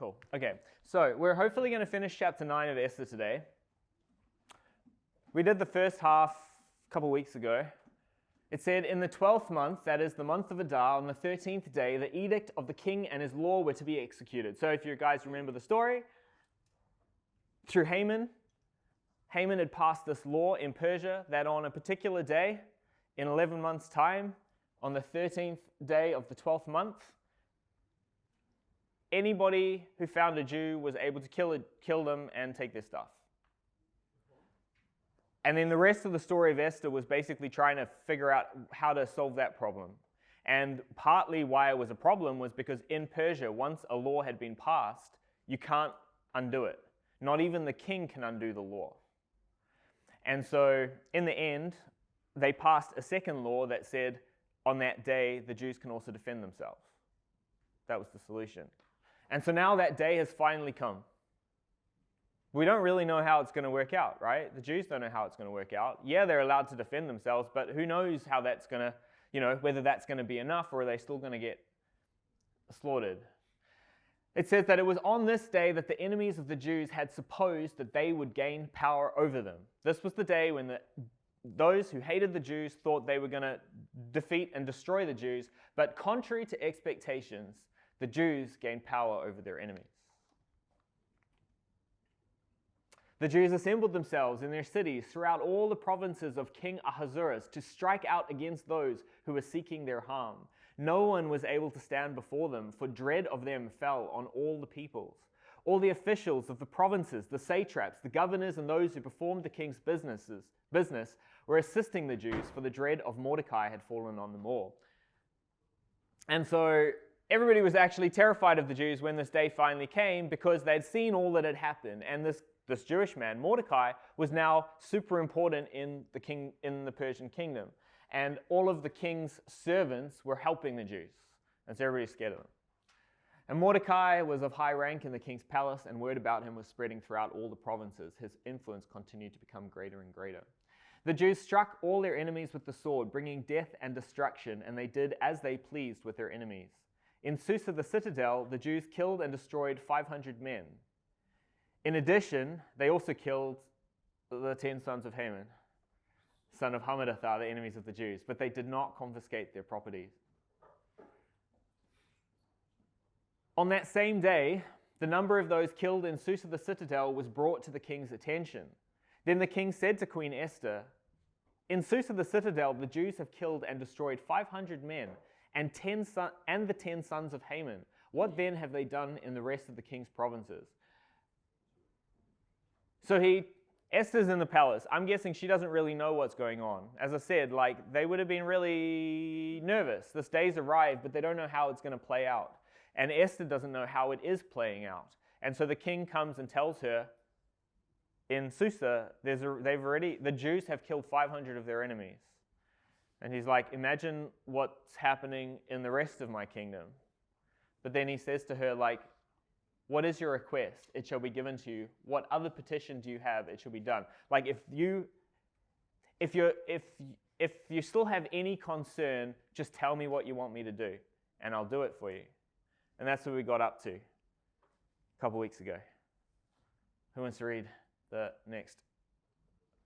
Cool. Okay, so we're hopefully going to finish chapter 9 of Esther today. We did the first half a couple weeks ago. It said, in the 12th month, that is the month of Adar, on the 13th day, the edict of the king and his law were to be executed. So if you guys remember the story, through Haman had passed this law in Persia that on a particular day, in 11 months' time, on the 13th day of the 12th month, anybody who found a Jew was able to kill them and take their stuff. And then the rest of the story of Esther was basically trying to figure out how to solve that problem. And partly why it was a problem was because in Persia, once a law had been passed, you can't undo it. Not even the king can undo the law. And so in the end, they passed a second law that said on that day, the Jews can also defend themselves. That was the solution. And so now that day has finally come. We don't really know how it's going to work out, right? The Jews don't know how it's going to work out. Yeah, they're allowed to defend themselves, but who knows how that's going to, whether that's going to be enough or are they still going to get slaughtered. It says that it was on this day that the enemies of the Jews had supposed that they would gain power over them. This was the day when those who hated the Jews thought they were going to defeat and destroy the Jews, but contrary to expectations, the Jews gained power over their enemies. The Jews assembled themselves in their cities throughout all the provinces of King Ahasuerus to strike out against those who were seeking their harm. No one was able to stand before them, for dread of them fell on all the peoples. All the officials of the provinces, the satraps, the governors, and those who performed the king's business were assisting the Jews, for the dread of Mordecai had fallen on them all. And so everybody was actually terrified of the Jews when this day finally came, because they'd seen all that had happened, and this Jewish man, Mordecai, was now super important in the Persian kingdom. And all of the king's servants were helping the Jews. And so everybody's scared of them. And Mordecai was of high rank in the king's palace, and word about him was spreading throughout all the provinces. His influence continued to become greater and greater. The Jews struck all their enemies with the sword, bringing death and destruction, and they did as they pleased with their enemies. In Susa the citadel, the Jews killed and destroyed 500 men. In addition, they also killed the 10 sons of Haman, son of Hammedatha, the enemies of the Jews, but they did not confiscate their properties. On that same day, the number of those killed in Susa the citadel was brought to the king's attention. Then the king said to Queen Esther, "In Susa the citadel, the Jews have killed and destroyed 500 men and the 10 sons of Haman. What then have they done in the rest of the king's provinces?" So Esther's in the palace. I'm guessing she doesn't really know what's going on. As I said, they would have been really nervous. This day's arrived, but they don't know how it's going to play out. And Esther doesn't know how it is playing out. And so the king comes and tells her, in Susa, the Jews have killed 500 of their enemies. And he's like, imagine what's happening in the rest of my kingdom. But then he says to her, what is your request? It shall be given to you. What other petition do you have? It shall be done. If you still have any concern, just tell me what you want me to do, and I'll do it for you. And that's what we got up to a couple weeks ago. Who wants to read the next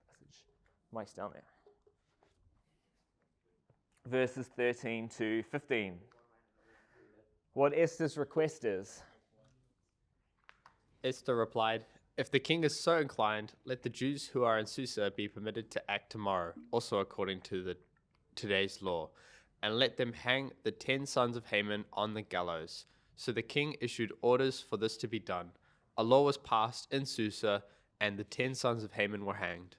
passage? Mike's down there. Verses 13 to 15. What Esther's request is. Esther replied, "If the king is so inclined, let the Jews who are in Susa be permitted to act tomorrow, also according to today's law, and let them hang the 10 sons of Haman on the gallows." So the king issued orders for this to be done. A law was passed in Susa, and the 10 sons of Haman were hanged.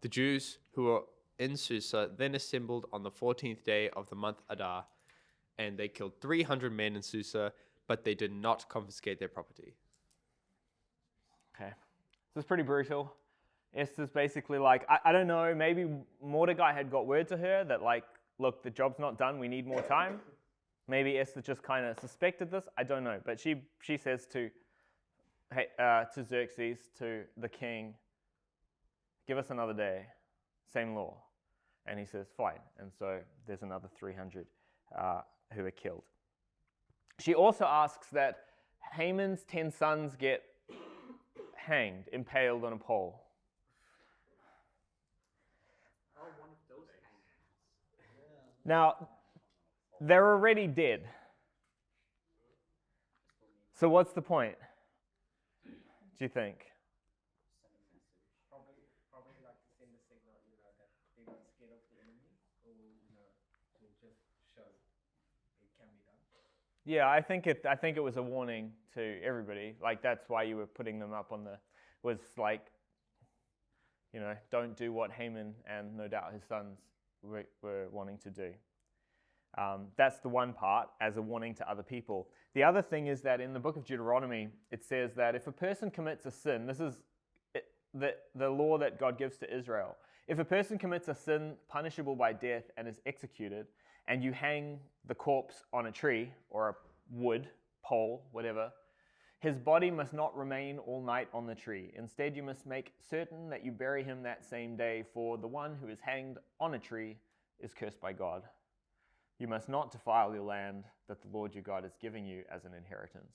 The Jews who were in Susa then assembled on the 14th day of the month Adar, and they killed 300 men in Susa, but they did not confiscate their property. Okay, so it's pretty brutal. Esther's basically I don't know, maybe Mordecai had got word to her that look, the job's not done, we need more time. Maybe Esther just kind of suspected this, I don't know. But she says to Xerxes, to the king, give us another day, same law. And he says, fine. And so there's another 300 who are killed. She also asks that Haman's 10 sons get hanged, impaled on a pole. Now, they're already dead. So what's the point, do you think? Probably like to send a signal, that they're not scared of the enemy, or to just show it can be done. Yeah, I think it was a warning to everybody. Like, that's why you were putting them up on was like, don't do what Haman and no doubt his sons were wanting to do. That's the one part, as a warning to other people. The other thing is that in the book of Deuteronomy, it says that if a person commits a sin, this is the law that God gives to Israel. If a person commits a sin punishable by death and is executed, and you hang the corpse on a tree or a wood, pole, whatever, his body must not remain all night on the tree. Instead, you must make certain that you bury him that same day, for the one who is hanged on a tree is cursed by God. You must not defile your land that the Lord your God is giving you as an inheritance.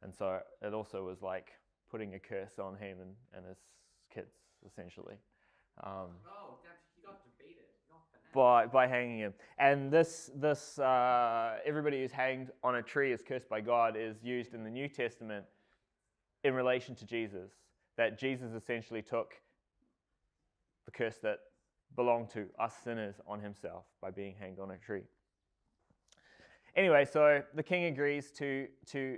And so it also was like putting a curse on Haman and his kids, essentially. He got debated. Not By hanging him. And this everybody who's hanged on a tree is cursed by God is used in the New Testament in relation to Jesus. That Jesus essentially took the curse that belonged to us sinners on himself by being hanged on a tree. Anyway, so the king agrees to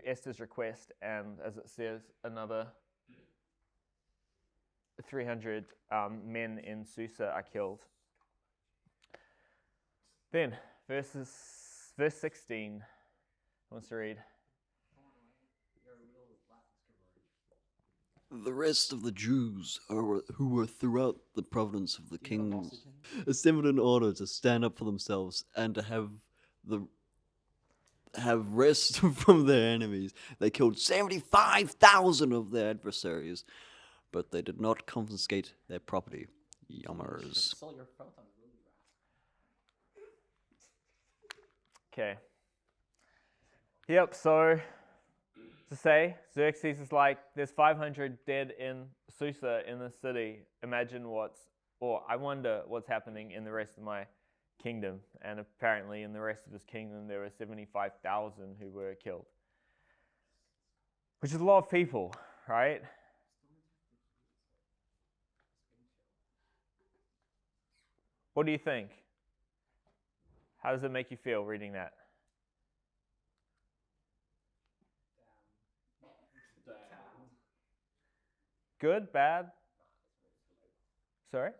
Esther's request, and as it says, another 300 men in Susa are killed. Then, verse 16, who wants to read? The rest of the Jews who were throughout the province of the king assembled in order to stand up for themselves and to have rest from their enemies. They killed 75,000 of their adversaries, but they did not confiscate their property. Yummers. Sell your photons really fast. Okay. Yep, so to say, Xerxes is like, there's 500 dead in Susa in the city. I wonder what's happening in the rest of my kingdom. And apparently in the rest of his kingdom, there were 75,000 who were killed. Which is a lot of people, right? What do you think? How does it make you feel reading that? Good? Bad? Sorry?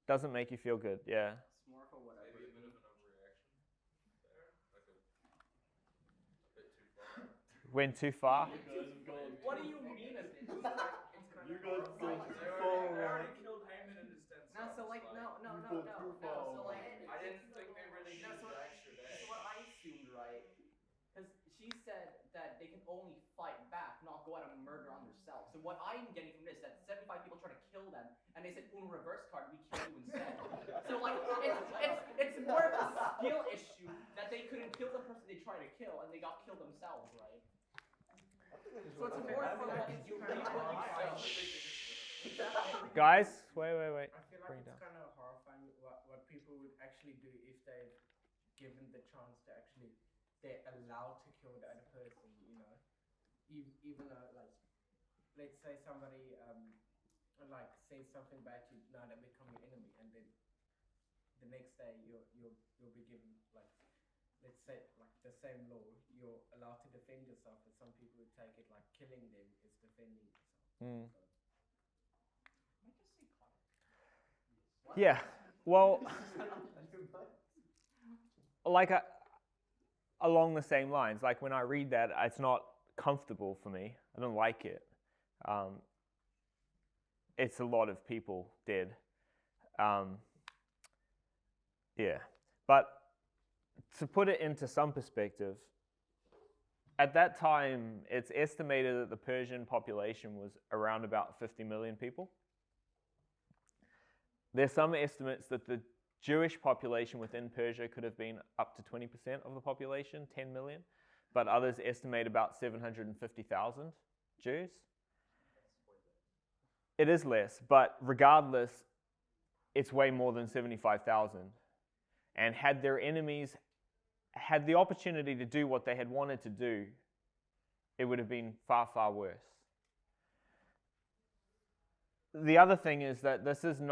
Doesn't make you feel good, yeah. It's more for whatever. Maybe a bit of an overreaction there, like a bit too far. Went too far? What do you mean? It's kind of They already killed Haman and his 10 sons. No, so like no. So like I didn't think they really needed so the extra day. So what I assumed, right? Because she said that they can only fight back, not go out and murder on themselves. So what I'm getting from this, that 75 people try to kill them, and they said, "Un reverse card, we kill you instead." So like, it's more of a skill issue that they couldn't kill the person they tried to kill, and they got killed themselves, right? So it's more for like you read what you feel. Guys, wait. I feel like Bring it it's down. kind of horrifying what people would actually do if they've given the chance to actually, they're allowed to kill the other person, even though, like, let's say somebody like says something bad to you, now they become your enemy, and then the next day you'll be given, like, let's say, like, the same law, you're allowed to defend yourself, but some people would take it like killing them is defending yourself. Yeah, well, like along the same lines, like when I read that, it's not comfortable for me. I don't like it. It's a lot of people dead. Yeah, but to put it into some perspective, at that time, it's estimated that the Persian population was around about 50 million people. There's some estimates that the Jewish population within Persia could have been up to 20% of the population, 10 million. but others estimate about 750,000 Jews. It is less, but regardless, it's way more than 75,000. And had their enemies had the opportunity to do what they had wanted to do, it would have been far, far worse. The other thing is that this isn't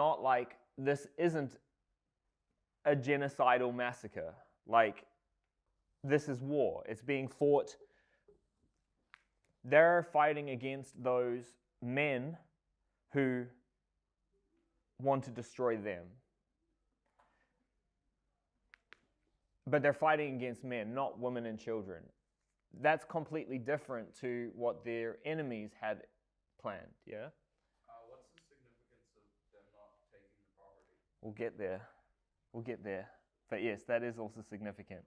a genocidal massacre. Like, this is war. It's being fought. They're fighting against those men who want to destroy them. But they're fighting against men, not women and children. That's completely different to what their enemies had planned, yeah? What's the significance of them not taking the property? We'll get there. But yes, that is also significant.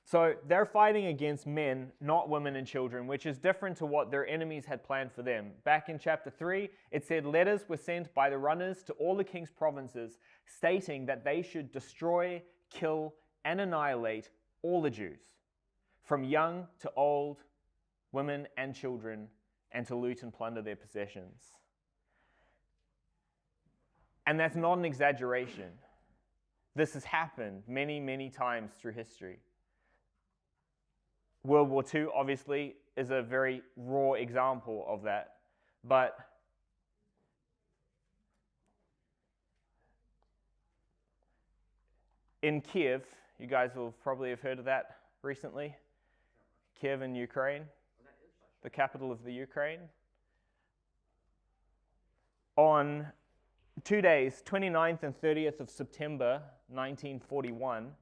So they're fighting against men, not women and children, which is different to what their enemies had planned for them. Back in chapter 3, it said letters were sent by the runners to all the king's provinces, stating that they should destroy, kill, and annihilate all the Jews, from young to old, women and children, and to loot and plunder their possessions. And that's not an exaggeration. This has happened many, many times through history. World War II, obviously, is a very raw example of that. But in Kiev, you guys will probably have heard of that recently. Kiev in Ukraine, the capital of the Ukraine. On 2 days, 29th and 30th of September 1941,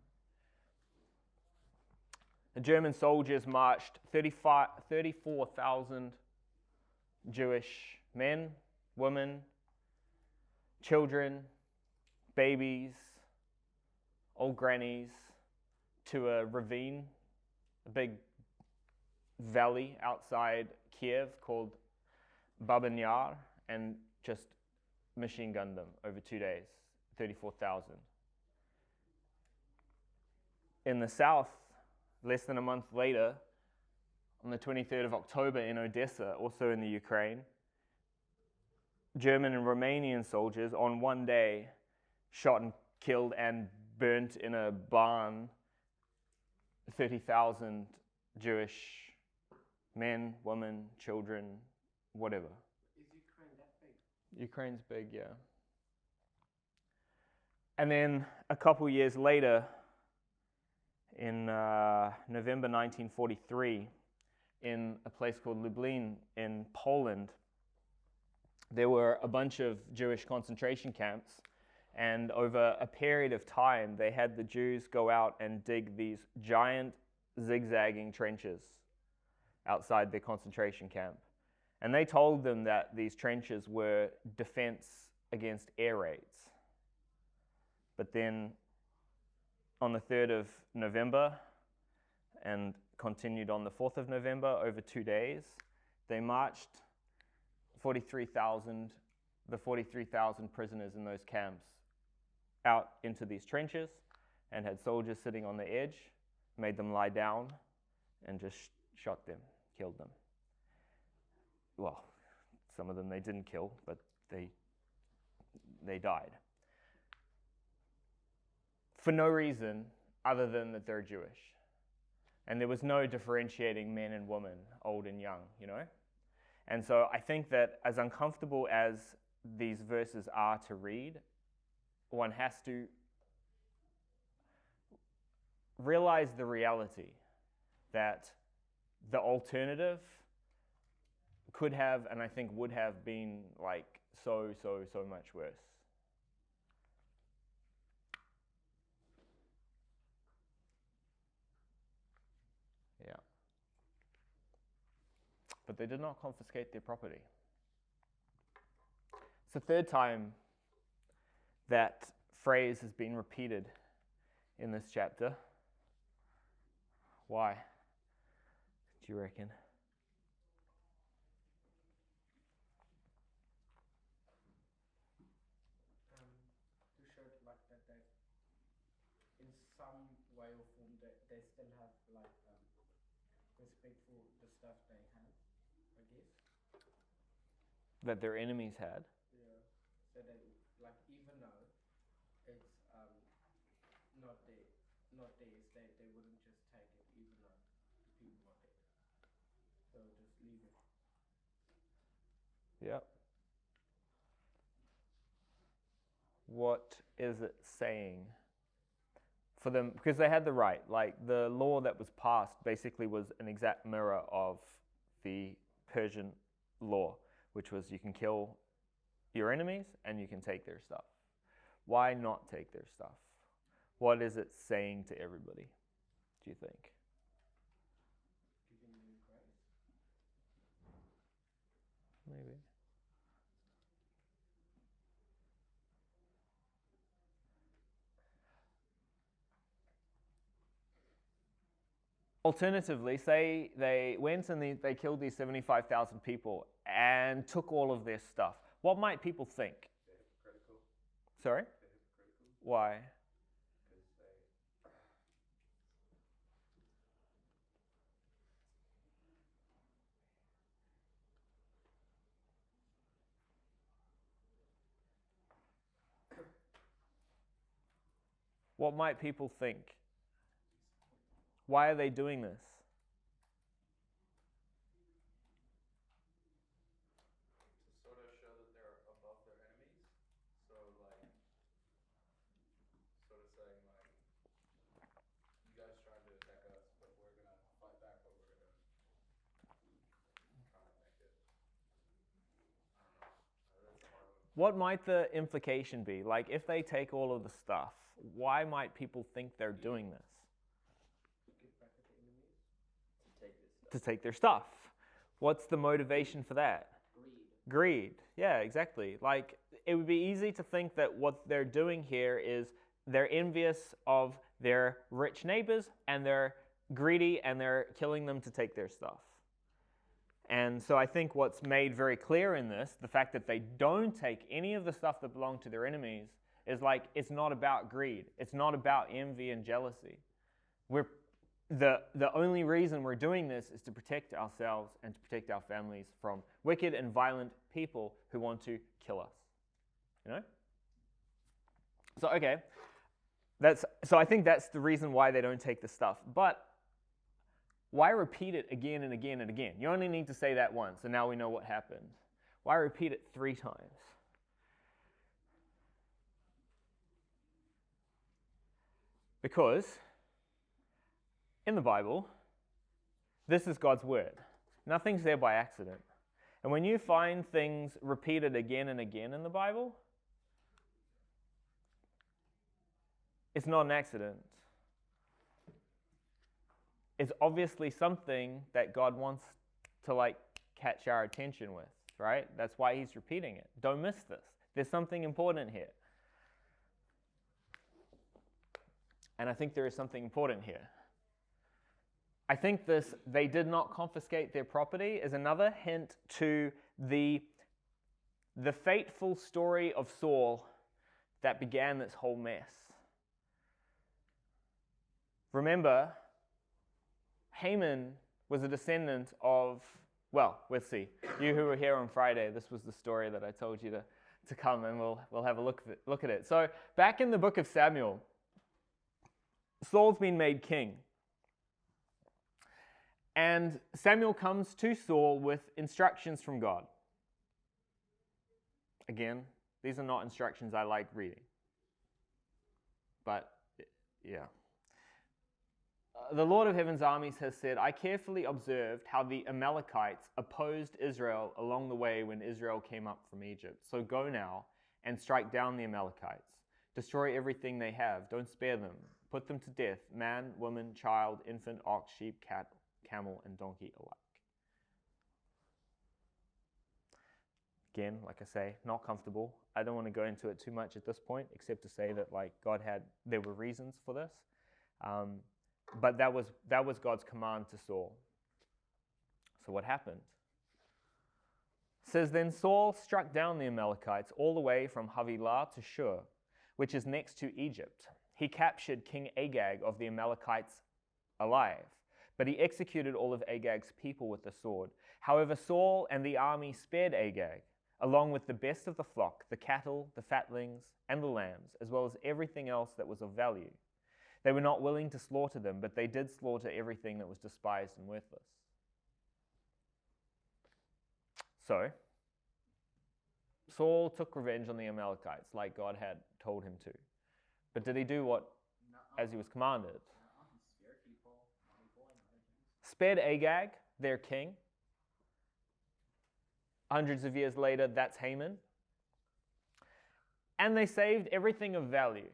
the German soldiers marched 34,000 Jewish men, women, children, babies, old grannies, to a ravine, a big valley outside Kiev called Babin Yar, and just machine gunned them over 2 days, 34,000. In the south, less than a month later, on the 23rd of October in Odessa, also in the Ukraine, German and Romanian soldiers on one day shot and killed and burnt in a barn 30,000 Jewish men, women, children, whatever. Is Ukraine that big? Ukraine's big, yeah. And then a couple years later, in November 1943, in a place called Lublin in Poland, there were a bunch of Jewish concentration camps, and over a period of time, they had the Jews go out and dig these giant zigzagging trenches outside their concentration camp. And they told them that these trenches were defense against air raids. But then on the 3rd of November and continued on the 4th of November over 2 days, they marched the 43,000 prisoners in those camps out into these trenches and had soldiers sitting on the edge, made them lie down, and just shot them, killed them. Well, some of them they didn't kill, but they died. For no reason other than that they're Jewish. And there was no differentiating men and women, old and young, you know? And so I think that as uncomfortable as these verses are to read, one has to realize the reality that the alternative could have, and I think would have been like so much worse. Yeah. But they did not confiscate their property. It's the third time that phrase has been repeated in this chapter. Why, do you reckon? To show like that in some way or form they still have like this confiscate for the stuff they have, I guess. that their enemies had. Yeah. So that like even though it's not theirs, they wouldn't just take it even though the people are dead. So just leave it. Yep. What is it saying? For them, because they had the right, like the law that was passed basically was an exact mirror of the Persian law, which was you can kill your enemies and you can take their stuff. Why not take their stuff? What is it saying to everybody, do you think? Giving them grace. Maybe. Alternatively, say they went and they killed these 75,000 people and took all of their stuff. What might people think? They're hypocritical. Sorry? They're hypocritical Why? because they. What might people think? Why are they doing this? To sort of show that they're above their enemies. So like, sort of saying like, you guys trying to attack us, but we're gonna fight back, but we're gonna try and make it. I don't know. That's a hard one. What might the implication be? Like, if they take all of the stuff, why might people think they're doing this? Get back at the enemies. To take this stuff. To take their stuff. What's the motivation for that? Greed. Greed. Yeah, exactly. Like, it would be easy to think that what they're doing here is they're envious of their rich neighbors and they're greedy and they're killing them to take their stuff. And so I think what's made very clear in this, the fact that they don't take any of the stuff that belonged to their enemies, is like it's not about greed. It's not about envy and jealousy. The only reason we're doing this is to protect ourselves and to protect our families from wicked and violent people who want to kill us. You know? So okay, so I think that's the reason why they don't take the stuff. But why repeat it again and again and again? You only need to say that once, and now we know what happened. Why repeat it 3 times? Because in the Bible, this is God's word. Nothing's there by accident. And when you find things repeated again and again in the Bible, it's not an accident. It's obviously something that God wants to catch our attention with, right? That's why he's repeating it. Don't miss this. There's something important here. And I think there is something important here. I think this, they did not confiscate their property, is another hint to the fateful story of Saul that began this whole mess. Remember, Haman was a descendant of, well, let's see. You who were here on Friday, this was the story that I told you to come, and we'll have a look at it. So back in the book of Samuel, Saul's been made king. And Samuel comes to Saul with instructions from God. Again, these are not instructions I like reading. But, yeah. The Lord of Heaven's armies has said, I carefully observed how the Amalekites opposed Israel along the way when Israel came up from Egypt. So go now and strike down the Amalekites. Destroy everything they have. Don't spare them. Put them to death, man, woman, child, infant, ox, sheep, cat, camel, and donkey alike. Again, like I say, not comfortable. I don't want to go into it too much at this point, except to say that there were reasons for this. But that was God's command to Saul. So what happened? It says, then Saul struck down the Amalekites all the way from Havilah to Shur, which is next to Egypt. He captured King Agag of the Amalekites alive. but he executed all of Agag's people with the sword. However, Saul and the army spared Agag, along with the best of the flock, the cattle, the fatlings, and the lambs, as well as everything else that was of value. They were not willing to slaughter them, but they did slaughter everything that was despised and worthless. So, Saul took revenge on the Amalekites like God had told him to. But did he do what as he was commanded? Spared Agag, their king. Hundreds of years later, that's Haman. And they saved everything of value,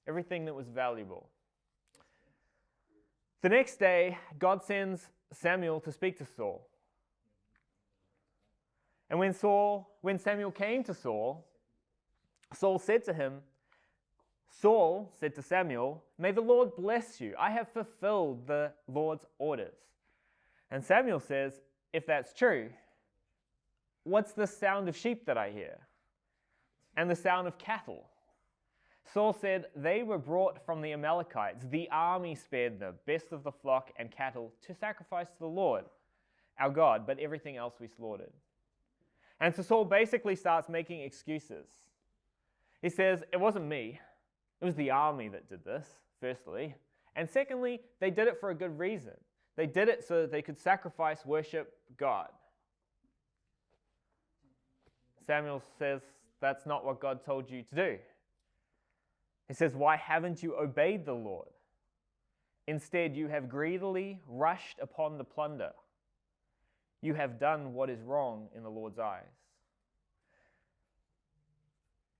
everything that was valuable. The next day, God sends Samuel to speak to Saul. And when Samuel came to Saul, Saul said to Samuel, "May the Lord bless you. I have fulfilled the Lord's orders." And Samuel says, "If that's true, what's the sound of sheep that I hear? And the sound of cattle?" Saul said, "They were brought from the Amalekites. The army spared the best of the flock and cattle to sacrifice to the Lord, our God, but everything else we slaughtered." And so Saul basically starts making excuses. He says, "It wasn't me. It was the army that did this, firstly. And secondly, they did it for a good reason. They did it so that they could sacrifice, worship God." Samuel says, "That's not what God told you to do." He says, "Why haven't you obeyed the Lord? Instead, you have greedily rushed upon the plunder. You have done what is wrong in the Lord's eyes."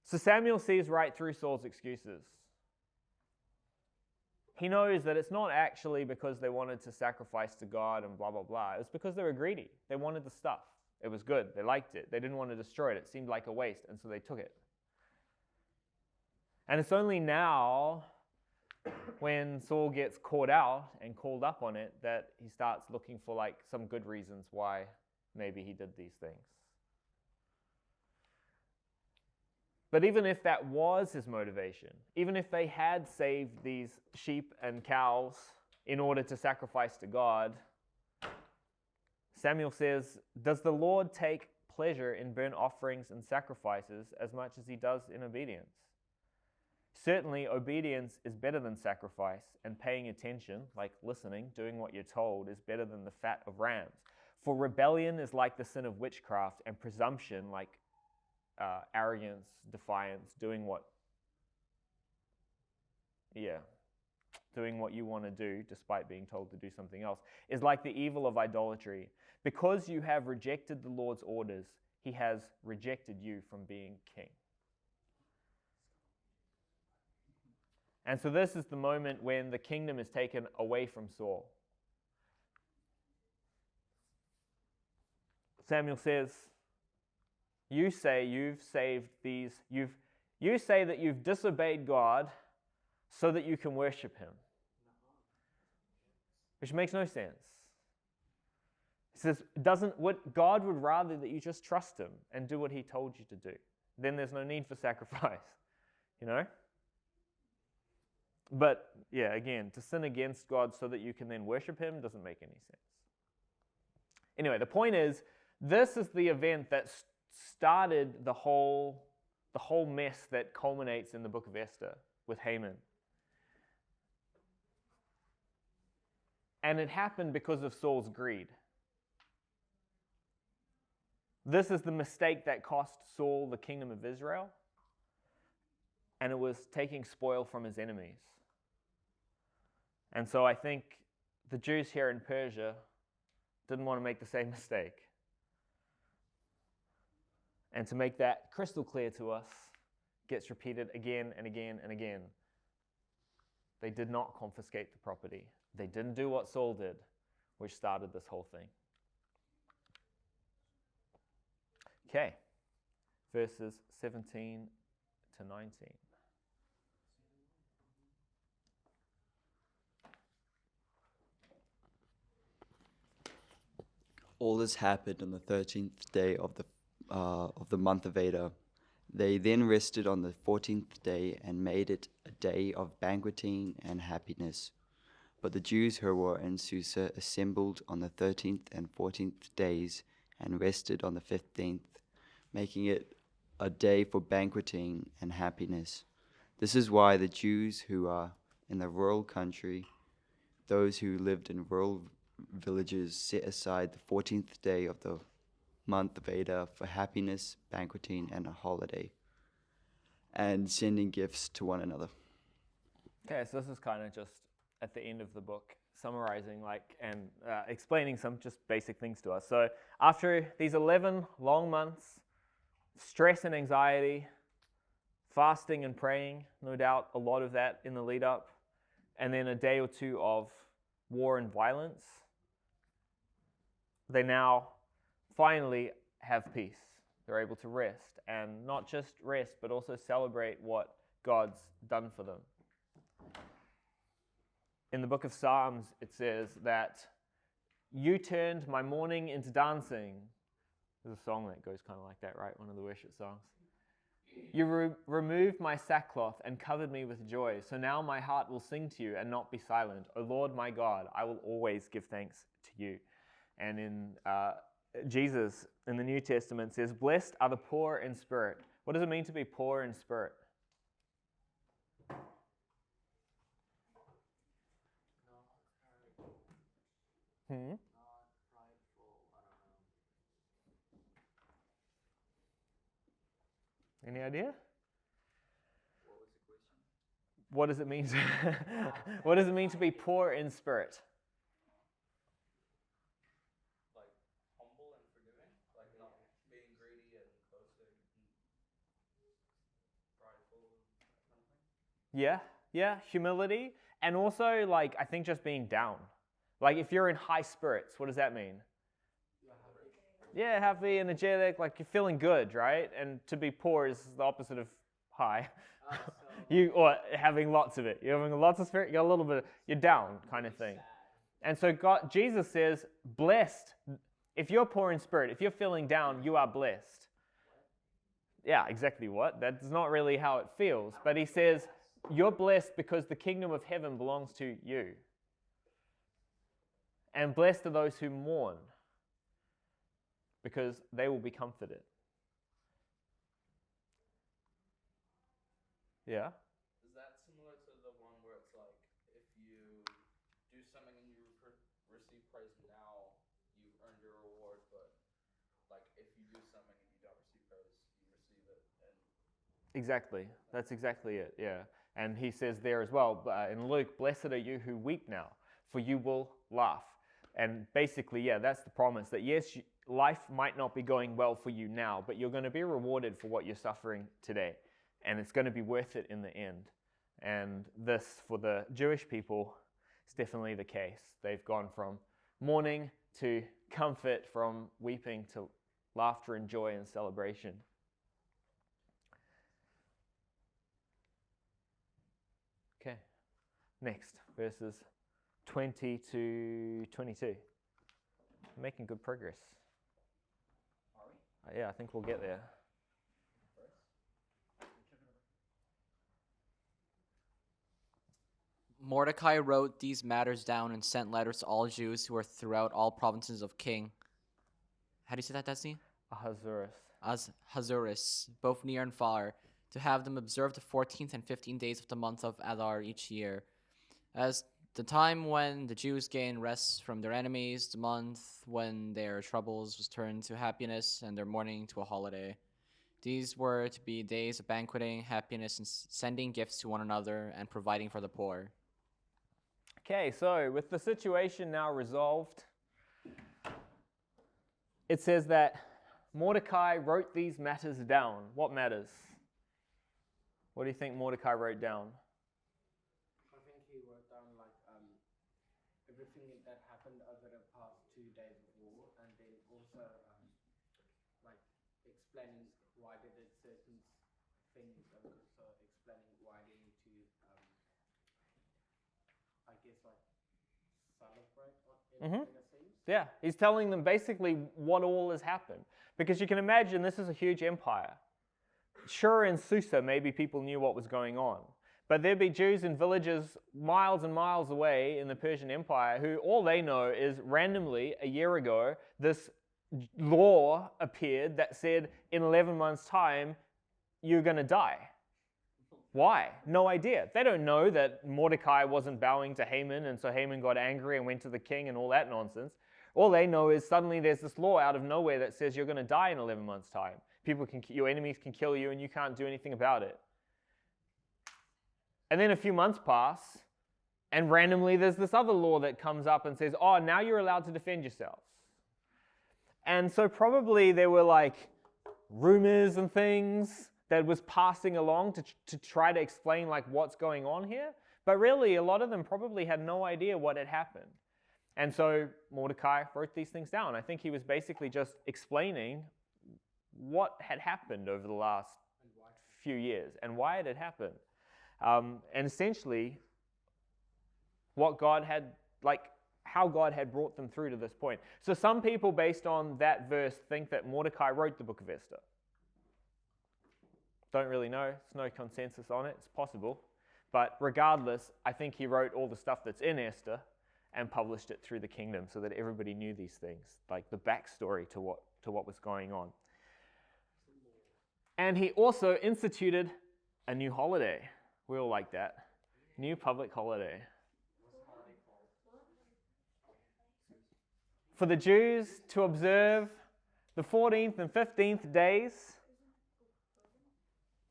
So Samuel sees right through Saul's excuses. He knows that it's not actually because they wanted to sacrifice to God and blah, blah, blah. It was because they were greedy. They wanted the stuff. It was good. They liked it. They didn't want to destroy it. It seemed like a waste, and so they took it. And it's only now, when Saul gets caught out and called up on it, that he starts looking for like some good reasons why maybe he did these things. But even if that was his motivation, even if they had saved these sheep and cows in order to sacrifice to God, Samuel says, "Does the Lord take pleasure in burnt offerings and sacrifices as much as he does in obedience? Certainly, obedience is better than sacrifice, and paying attention, like listening, doing what you're told, is better than the fat of rams. For rebellion is like the sin of witchcraft, and presumption like arrogance, defiance, doing what you want to do despite being told to do something else, is like the evil of idolatry. Because you have rejected the Lord's orders, he has rejected you from being king." And so this is the moment when the kingdom is taken away from Saul. Samuel says, "You say you've saved these, you say that you've disobeyed God so that you can worship him." Which makes no sense. He says, God would rather that you just trust him and do what he told you to do. Then there's no need for sacrifice, But yeah, again, to sin against God so that you can then worship him doesn't make any sense. Anyway, the point is, this is the event that started the whole mess that culminates in the book of Esther with Haman. And it happened because of Saul's greed. This is the mistake that cost Saul the kingdom of Israel, and it was taking spoil from his enemies. And so I think the Jews here in Persia didn't want to make the same mistake. And to make that crystal clear to us, gets repeated again and again and again. They did not confiscate the property. They didn't do what Saul did, which started this whole thing. Okay, verses 17 to 19. All this happened on the 13th day of the month of Adar. They then rested on the 14th day and made it a day of banqueting and happiness. But the Jews who were in Susa assembled on the 13th and 14th days and rested on the 15th, making it a day for banqueting and happiness. This is why the Jews who are in the rural country, those who lived in rural villages, set aside the 14th day of the month of Adar for happiness, banqueting, and a holiday, and sending gifts to one another. Okay, so this is kind of just at the end of the book, summarizing and explaining some just basic things to us. So after these 11 long months, stress and anxiety, fasting and praying, no doubt a lot of that in the lead up, and then a day or two of war and violence, they now finally have peace. They're able to rest, and not just rest, but also celebrate what God's done for them. In the book of Psalms, it says that you turned my mourning into dancing. There's a song that goes kind of like that, right? One of the worship songs. You removed my sackcloth and covered me with joy. So now my heart will sing to you and not be silent. O Lord my God, I will always give thanks to you. And in Jesus, in the New Testament, says, blessed are the poor in spirit. What does it mean to be poor in spirit? Any idea? What does it mean to what does it mean to be poor in spirit? Like humble and forgiving, like not being greedy and boasting and prideful, that kind of thing. Yeah, humility, and also like I think just being down. Like if you're in high spirits, what does that mean? Yeah, happy, energetic, like you're feeling good, right? And to be poor is the opposite of high. Or having lots of it. You're having lots of spirit, you got a little bit, you're down kind of thing. And so Jesus says, blessed. If you're poor in spirit, if you're feeling down, you are blessed. Yeah, exactly what? That's not really how it feels. But he says, you're blessed because the kingdom of heaven belongs to you. And blessed are those who mourn, because they will be comforted. Yeah? Is that similar to the one where it's like, if you do something and you receive praise now, you've earned your reward, but like if you do something and you don't receive praise, you receive it. And Exactly. That's exactly it, yeah. And he says there as well, in Luke, blessed are you who weep now, for you will laugh. And basically, yeah, that's the promise, that yes, life might not be going well for you now, but you're going to be rewarded for what you're suffering today. And it's going to be worth it in the end. And this, for the Jewish people, is definitely the case. They've gone from mourning to comfort, from weeping to laughter and joy and celebration. Okay, next, verses 20 to 22. Making good progress. Are we? Yeah, I think we'll get there. Mordecai wrote these matters down and sent letters to all Jews who were throughout all provinces of King. How do you say that, Destiny? Ahasuerus, both near and far, to have them observe the 14th and 15th days of the month of Adar each year, as the time when the Jews gain rest from their enemies, the month when their troubles was turned to happiness and their mourning to a holiday. These were to be days of banqueting, happiness, and sending gifts to one another and providing for the poor. Okay, so with the situation now resolved, it says that Mordecai wrote these matters down. What matters? What do you think Mordecai wrote down? I think he wrote down everything that happened over the past 2 days of war, and then also explaining why they did certain things, and also explaining why they need to, celebrate in a sense. Yeah, he's telling them basically what all has happened. Because you can imagine this is a huge empire. Sure, in Susa, maybe people knew what was going on. But there'd be Jews in villages miles and miles away in the Persian Empire who all they know is randomly a year ago this law appeared that said in 11 months' time you're going to die. Why? No idea. They don't know that Mordecai wasn't bowing to Haman and so Haman got angry and went to the king and all that nonsense. All they know is suddenly there's this law out of nowhere that says you're going to die in 11 months' time. Your enemies can kill you and you can't do anything about it. And then a few months pass, and randomly there's this other law that comes up and says, oh, now you're allowed to defend yourselves. And so probably there were like rumors and things that was passing along to try to explain like what's going on here. But really, a lot of them probably had no idea what had happened. And so Mordecai wrote these things down. I think he was basically just explaining what had happened over the last few years and why it had happened. And essentially, what God had, like, how God had brought them through to this point. So some people, based on that verse, think that Mordecai wrote the book of Esther. Don't really know. There's no consensus on it. It's possible. But regardless, I think he wrote all the stuff that's in Esther and published it through the kingdom so that everybody knew these things, like the backstory to what was going on. And he also instituted a new holiday. We all like that. New public holiday. For the Jews to observe the 14th and 15th days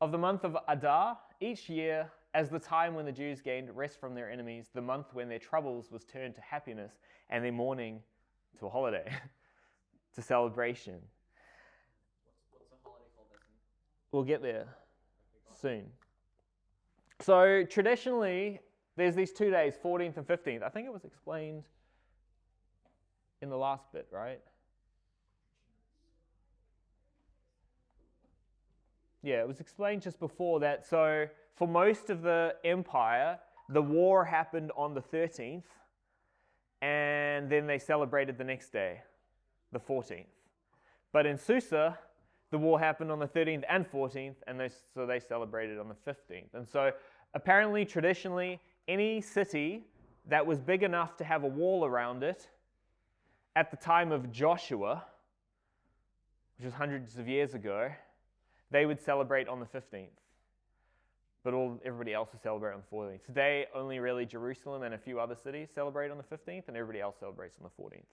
of the month of Adar each year as the time when the Jews gained rest from their enemies, the month when their troubles was turned to happiness and their mourning to a holiday, to celebration. What's the holiday called, Destiny? We'll get there soon. So traditionally, there's these 2 days, 14th and 15th. I think it was explained in the last bit, right? Yeah, it was explained just before that. So for most of the empire, the war happened on the 13th, and then they celebrated the next day, the 14th. But in Susa, the war happened on the 13th and 14th, and so they celebrated on the 15th. And so apparently, traditionally, any city that was big enough to have a wall around it at the time of Joshua, which was hundreds of years ago, they would celebrate on the 15th. But everybody else would celebrate on the 14th. Today, only really Jerusalem and a few other cities celebrate on the 15th, and everybody else celebrates on the 14th.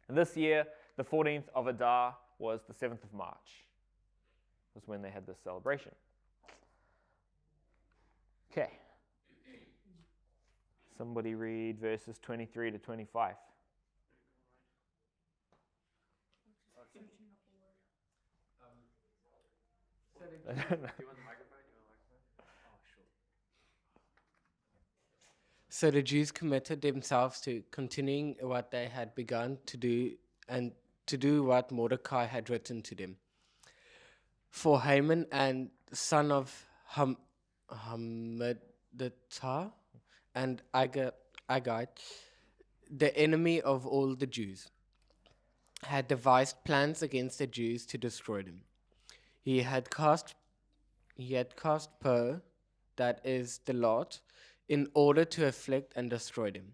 And this year, the 14th of Adar was the 7th of March, was when they had this celebration. Okay. Somebody read verses 23 to 25. I don't know. So the Jews committed themselves to continuing what they had begun to do and to do what Mordecai had written to them. For Haman and son of Hammedatha and Agag, the enemy of all the Jews, had devised plans against the Jews to destroy them. He had cast Pur, that is the lot, in order to afflict and destroy them.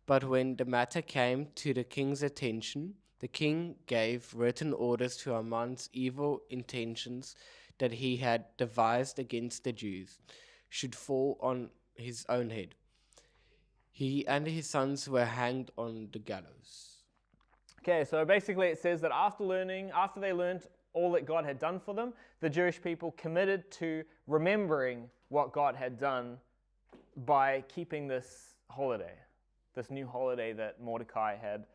But when the matter came to the king's attention, the king gave written orders to Haman's evil intentions that he had devised against the Jews should fall on his own head. He and his sons were hanged on the gallows. Okay, so basically it says that after they learned all that God had done for them, the Jewish people committed to remembering what God had done by keeping this holiday, this new holiday that Mordecai had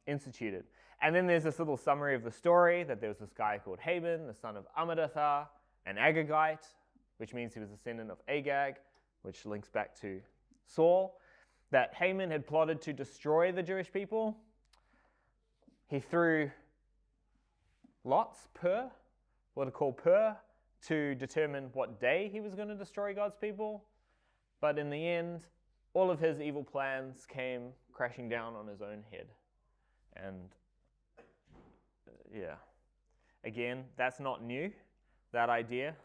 instituted. And then there's this little summary of the story that there was this guy called Haman, the son of Hammedatha, an Agagite, which means he was a descendant of Agag, which links back to Saul, that Haman had plotted to destroy the Jewish people. He threw lots, what are called Pur, to determine what day he was going to destroy God's people. But in the end, all of his evil plans came crashing down on his own head. And again, that's not new, that idea.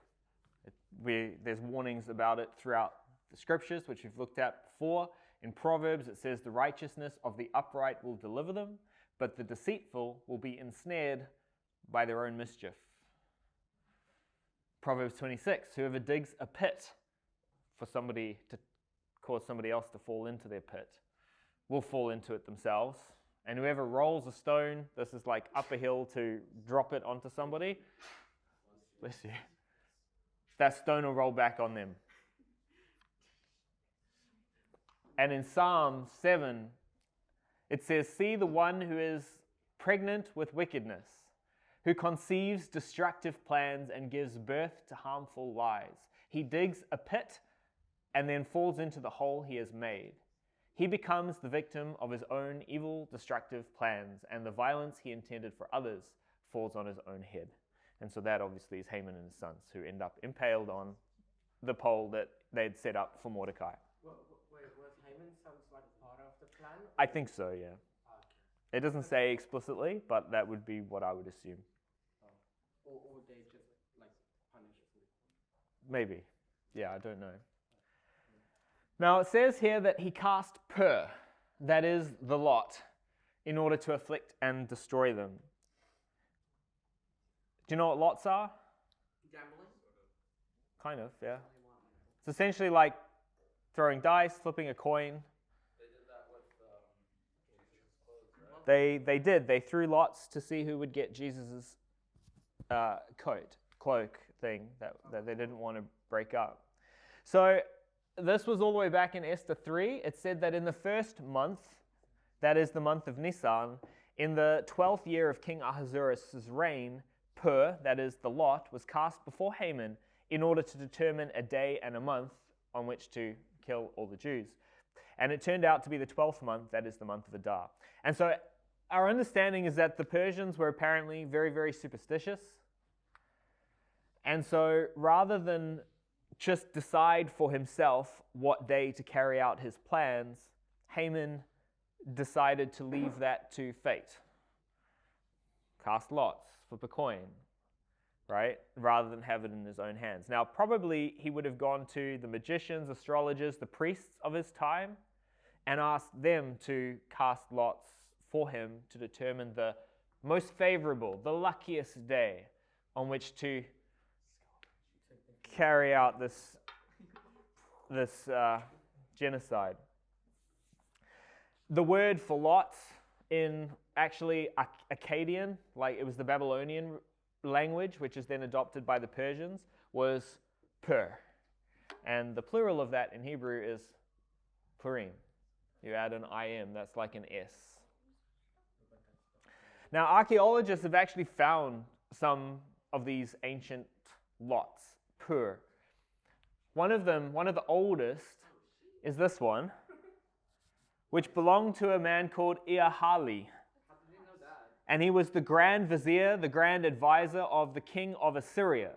There's warnings about it throughout the scriptures, which we've looked at before. In Proverbs, it says, the righteousness of the upright will deliver them, but the deceitful will be ensnared by their own mischief. Proverbs 26, whoever digs a pit for somebody to cause somebody else to fall into their pit will fall into it themselves. And whoever rolls a stone, this is like up a hill to drop it onto somebody, bless you, that stone will roll back on them. And in Psalm 7, it says, see the one who is pregnant with wickedness, who conceives destructive plans and gives birth to harmful lies. He digs a pit and then falls into the hole he has made. He becomes the victim of his own evil, destructive plans, and the violence he intended for others falls on his own head. And so that obviously is Haman and his sons, who end up impaled on the pole that they'd set up for Mordecai. Wait, was Haman sounds like part of the plan? I think so, yeah. Okay. It doesn't say explicitly, but that would be what I would assume. Or they just like punish it. Maybe. Yeah, I don't know. Now it says here that he cast Pur, that is the lot, in order to afflict and destroy them. Do you know what lots are? Gambling? Kind of, yeah. It's essentially like throwing dice, flipping a coin. They did that with Jesus' clothes, right? They did. They threw lots to see who would get Jesus' cloak thing that they didn't want to break up. So this was all the way back in Esther 3. It said that in the first month, that is the month of Nisan, in the 12th year of King Ahasuerus' reign, Pur, that is the lot, was cast before Haman in order to determine a day and a month on which to kill all the Jews. And it turned out to be the 12th month, that is the month of Adar. And so our understanding is that the Persians were apparently very, very superstitious. And so rather than just decide for himself what day to carry out his plans, Haman decided to leave that to fate. Cast lots, flip a coin, right? Rather than have it in his own hands. Now, probably he would have gone to the magicians, astrologers, the priests of his time, and asked them to cast lots for him to determine the most favorable, the luckiest day on which to carry out this genocide. The word for lots in actually Akkadian, like it was the Babylonian language, which is then adopted by the Persians, was Pur. And the plural of that in Hebrew is Purim. You add an im, that's like an s. Now, archaeologists have actually found some of these ancient lots, Pur. One of the oldest, is this one, which belonged to a man called Iahali. And he was the grand vizier, the grand advisor of the king of Assyria,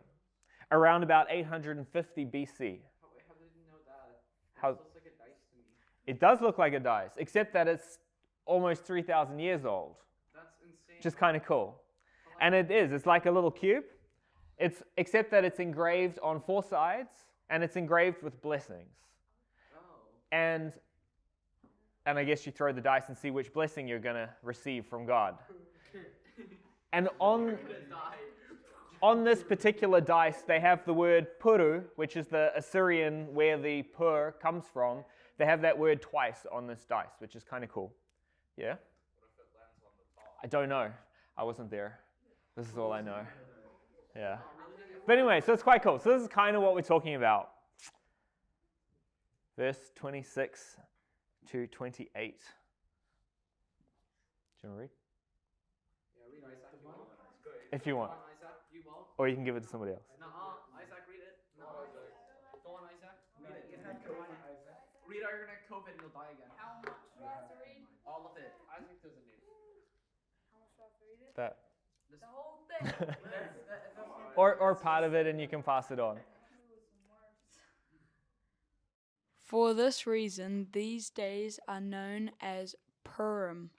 around about 850 BC. How did you know that? How- It looks like a dice to me. It does look like a dice, except that it's almost 3,000 years old, That's insane. which is kind of cool. And it is, it's like a little cube, except that it's engraved on four sides, and it's engraved with blessings. Oh. And I guess you throw the dice and see which blessing you're going to receive from God. And on this particular dice, they have the word puru, which is the Assyrian where the pur comes from. They have that word twice on this dice, which is kind of cool. Yeah? What if it lands on the top? I don't know. I wasn't there. This is all I know. Yeah. But anyway, so it's quite cool. So this is kind of what we're talking about. Verse 26 to 28. Do you want to read? Yeah, read Isaac. You won't. If you want. Go on, Isaac. You won't. Or you can give it to somebody else. Isaac, read it. No, Isaac. Go on, Isaac. Read it. It had COVID, Isaac. Read it or you're gonna have COVID and you'll die again. How much do I have to read? All of it. Isaac doesn't need it. How much do I have to read it? That. The whole thing. Or part of it, and you can pass it on. For this reason, these days are known as Purim.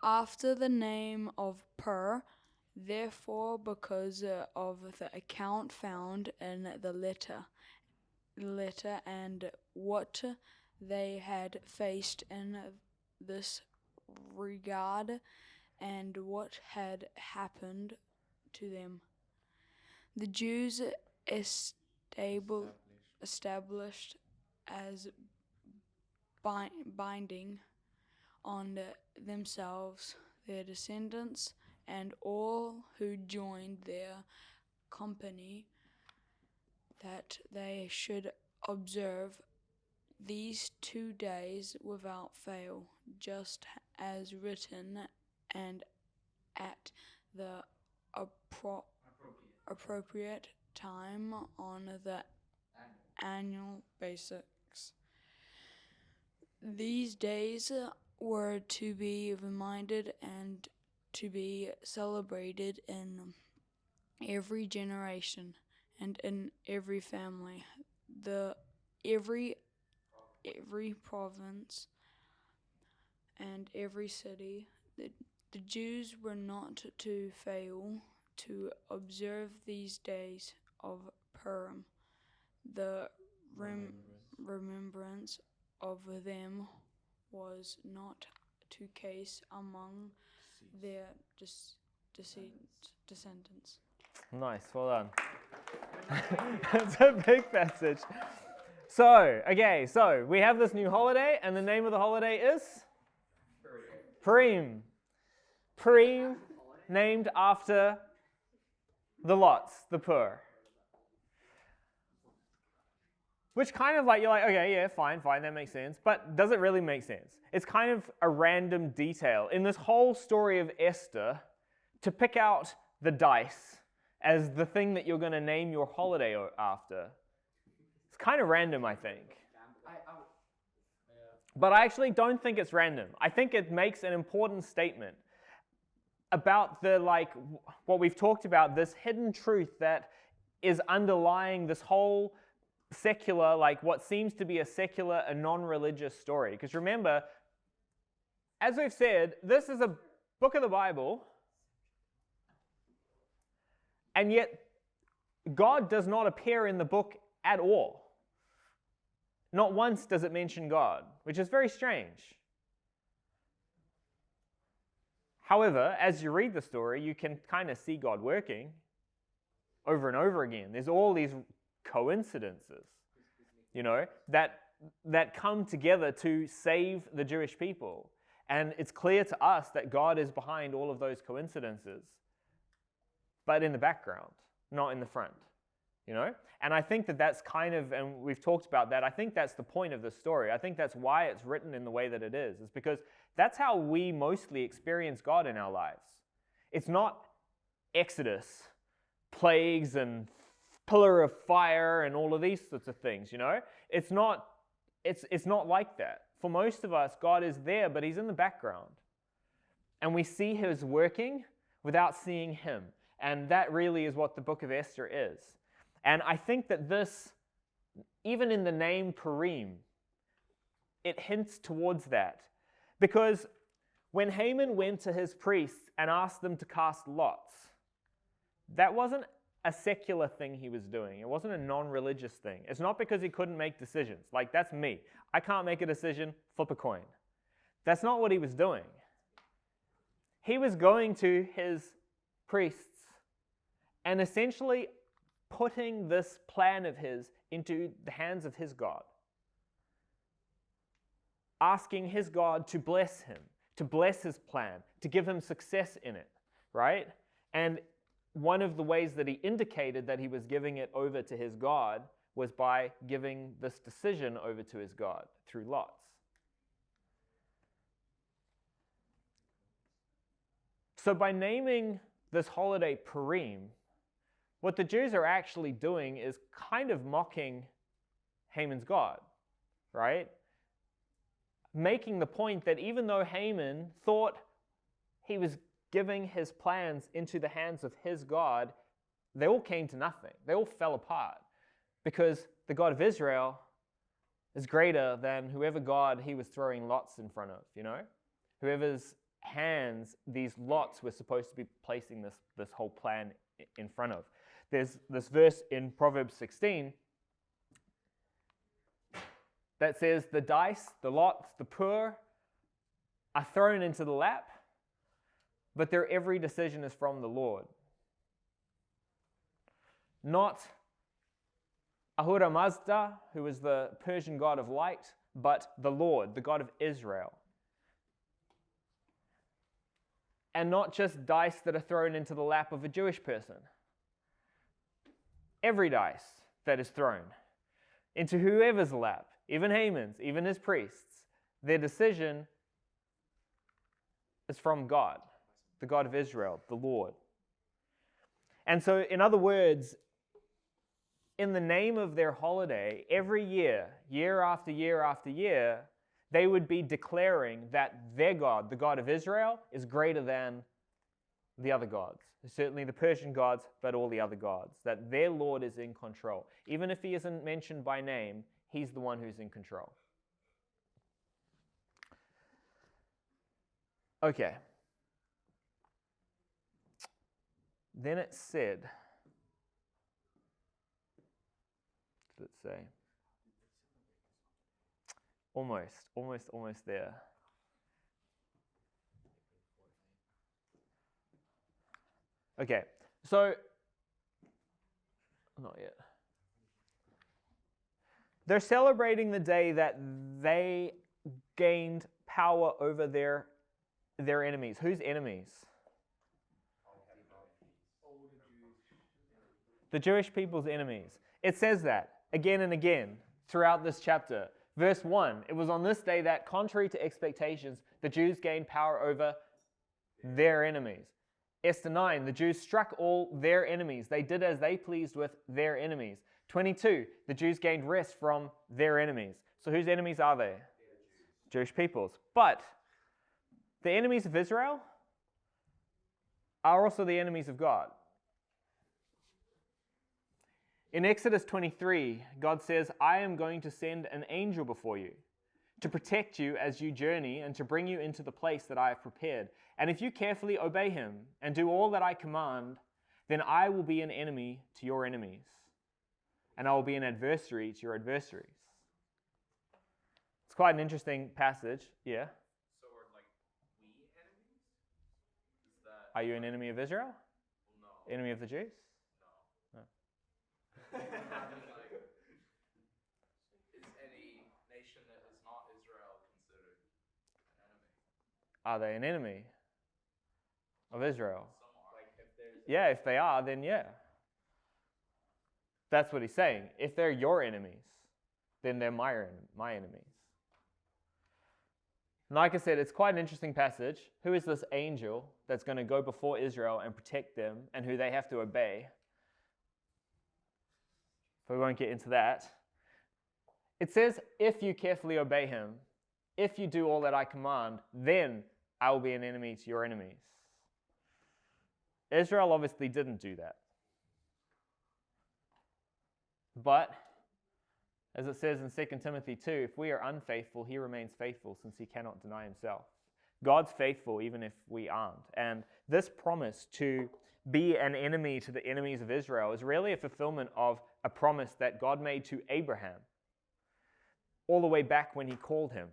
After the name of Pur, Therefore, because of the account found in the letter and what they had faced in this regard and what had happened to them, the Jews established as binding on themselves, their descendants, and all who joined their company, that they should observe these 2 days without fail, just as written, and at the appropriate time on the annual basis. These days were to be reminded and to be celebrated in every generation and in every family, every province and every city. The Jews were not to fail to observe these days of Purim. The remembrance of them was not to case among their descendants. Nice, well done. That's a big passage. So we have this new holiday, and the name of the holiday is? Purim. Purim, named after the lots, the pur. Which kind of like, you're like, okay, yeah, fine, that makes sense. But does it really make sense? It's kind of a random detail in this whole story of Esther to pick out the dice as the thing that you're going to name your holiday after. It's kind of random, I think. But I actually don't think it's random. I think it makes an important statement about what we've talked about, this hidden truth that is underlying this whole secular, what seems to be a secular and non-religious story. Because remember, as we've said, this is a book of the Bible, and yet God does not appear in the book at all. Not once does it mention God, which is very strange. However, as you read the story, you can kind of see God working over and over again. There's all these coincidences, that come together to save the Jewish people. And it's clear to us that God is behind all of those coincidences, but in the background, not in the front, And I think that that's kind of, and we've talked about that, I think that's the point of the story. I think that's why it's written in the way that it is because that's how we mostly experience God in our lives. It's not Exodus, plagues, and pillar of fire, and all of these sorts of things, It's not like that. For most of us, God is there, but he's in the background. And we see his working without seeing him. And that really is what the book of Esther is. And I think that this, even in the name Purim, it hints towards that. Because when Haman went to his priests and asked them to cast lots, that wasn't a secular thing he was doing. It wasn't a non-religious thing. It's not because he couldn't make decisions. That's me. I can't make a decision, flip a coin. That's not what he was doing. He was going to his priests and essentially putting this plan of his into the hands of his God. Asking his God to bless him, to bless his plan, to give him success in it, right? And one of the ways that he indicated that he was giving it over to his God was by giving this decision over to his God through lots. So by naming this holiday Purim, what the Jews are actually doing is kind of mocking Haman's God, right? Making the point that even though Haman thought he was giving his plans into the hands of his God, they all came to nothing. They all fell apart because the God of Israel is greater than whoever God he was throwing lots in front of, Whoever's hands these lots we're supposed to be placing this whole plan in front of. There's this verse in Proverbs 16 that says the dice, the lots, the pur are thrown into the lap, but their every decision is from the Lord. Not Ahura Mazda, who is the Persian god of light, but the Lord, the God of Israel. And not just dice that are thrown into the lap of a Jewish person. Every dice that is thrown into whoever's lap, even Haman's, even his priests, their decision is from God, the God of Israel, the Lord. And so, in other words, in the name of their holiday, every year, year after year after year, they would be declaring that their God, the God of Israel, is greater than the other gods. Certainly the Persian gods, but all the other gods. That their Lord is in control. Even if he isn't mentioned by name, he's the one who's in control. Okay. Then it said, what did it say? Almost there. Okay, so, not yet. They're celebrating the day that they gained power over their enemies. Whose enemies? The Jewish people's enemies. It says that again and again throughout this chapter. Verse 1, it was on this day that, contrary to expectations, the Jews gained power over their enemies. Esther 9, the Jews struck all their enemies. They did as they pleased with their enemies. 22, the Jews gained rest from their enemies. So whose enemies are they? Jewish people's. But the enemies of Israel are also the enemies of God. In Exodus 23, God says, I am going to send an angel before you to protect you as you journey and to bring you into the place that I have prepared. And if you carefully obey him and do all that I command, then I will be an enemy to your enemies, and I will be an adversary to your adversaries. It's quite an interesting passage, yeah? So are like we enemies? Is that Are you an enemy of Israel? no? Enemy of the Jews? No. I mean, like, is any nation that is not Israel considered an enemy? Are they an enemy of Israel? Some are. Like if there's Yeah, if they are, then yeah. That's what he's saying. If they're your enemies, then they're my enemies. And like I said, it's quite an interesting passage. Who is this angel that's going to go before Israel and protect them, and who they have to obey? But we won't get into that. It says, if you carefully obey him, if you do all that I command, then I will be an enemy to your enemies. Israel obviously didn't do that. But, as it says in 2 Timothy 2, if we are unfaithful, he remains faithful since he cannot deny himself. God's faithful even if we aren't. And this promise to be an enemy to the enemies of Israel is really a fulfillment of a promise that God made to Abraham all the way back when he called him.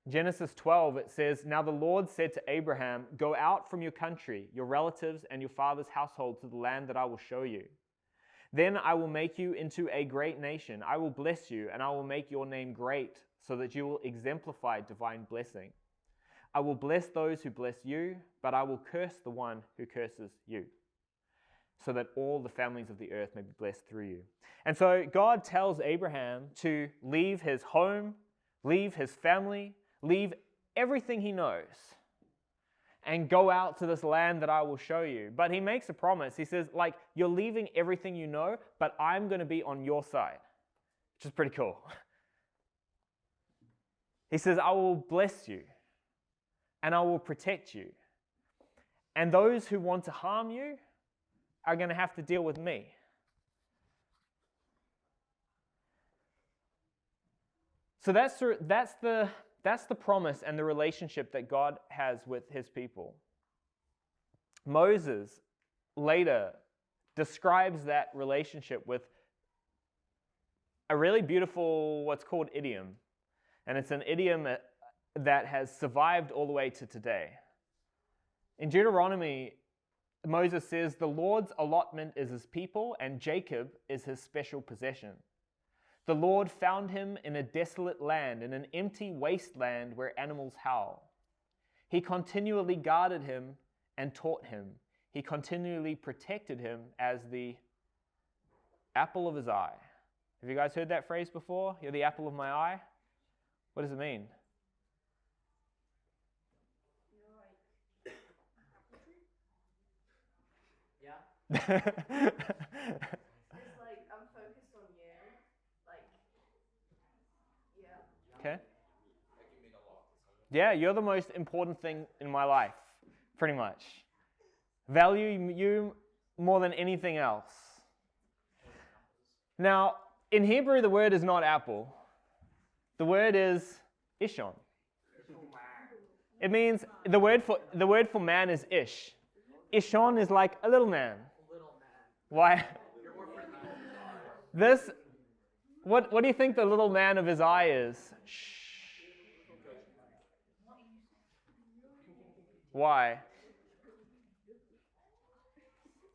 Genesis 12, it says, Now the Lord said to Abraham, Go out from your country, your relatives, and your father's household to the land that I will show you. Then I will make you into a great nation. I will bless you, and I will make your name great, so that you will exemplify divine blessing. I will bless those who bless you, but I will curse the one who curses you, so that all the families of the earth may be blessed through you. And so God tells Abraham to leave his home, leave his family, leave everything he knows, and go out to this land that I will show you. But he makes a promise. He says, like, you're leaving everything you know, but I'm going to be on your side, which is pretty cool. He says, I will bless you, and I will protect you. And those who want to harm you are going to have to deal with me. So that's the That's the promise and the relationship that God has with his people. Moses later describes that relationship with a really beautiful, what's called idiom. And it's an idiom that has survived all the way to today. In Deuteronomy, Moses says, the Lord's allotment is his people, and Jacob is his special possession. The Lord found him in a desolate land, in an empty wasteland where animals howl. He continually guarded him and taught him. He continually protected him as the apple of his eye. Have you guys heard that phrase before? You're the apple of my eye? What does it mean? Yeah. It's like I'm focused on you. Like, yeah. Okay. Yeah, you're the most important thing in my life, pretty much. Value you more than anything else. Now, in Hebrew, the word is not apple. The word is ishon. It means the word for man is ish. Ishon is like a little man. Why? What do you think the little man of his eye is? Shh. Why?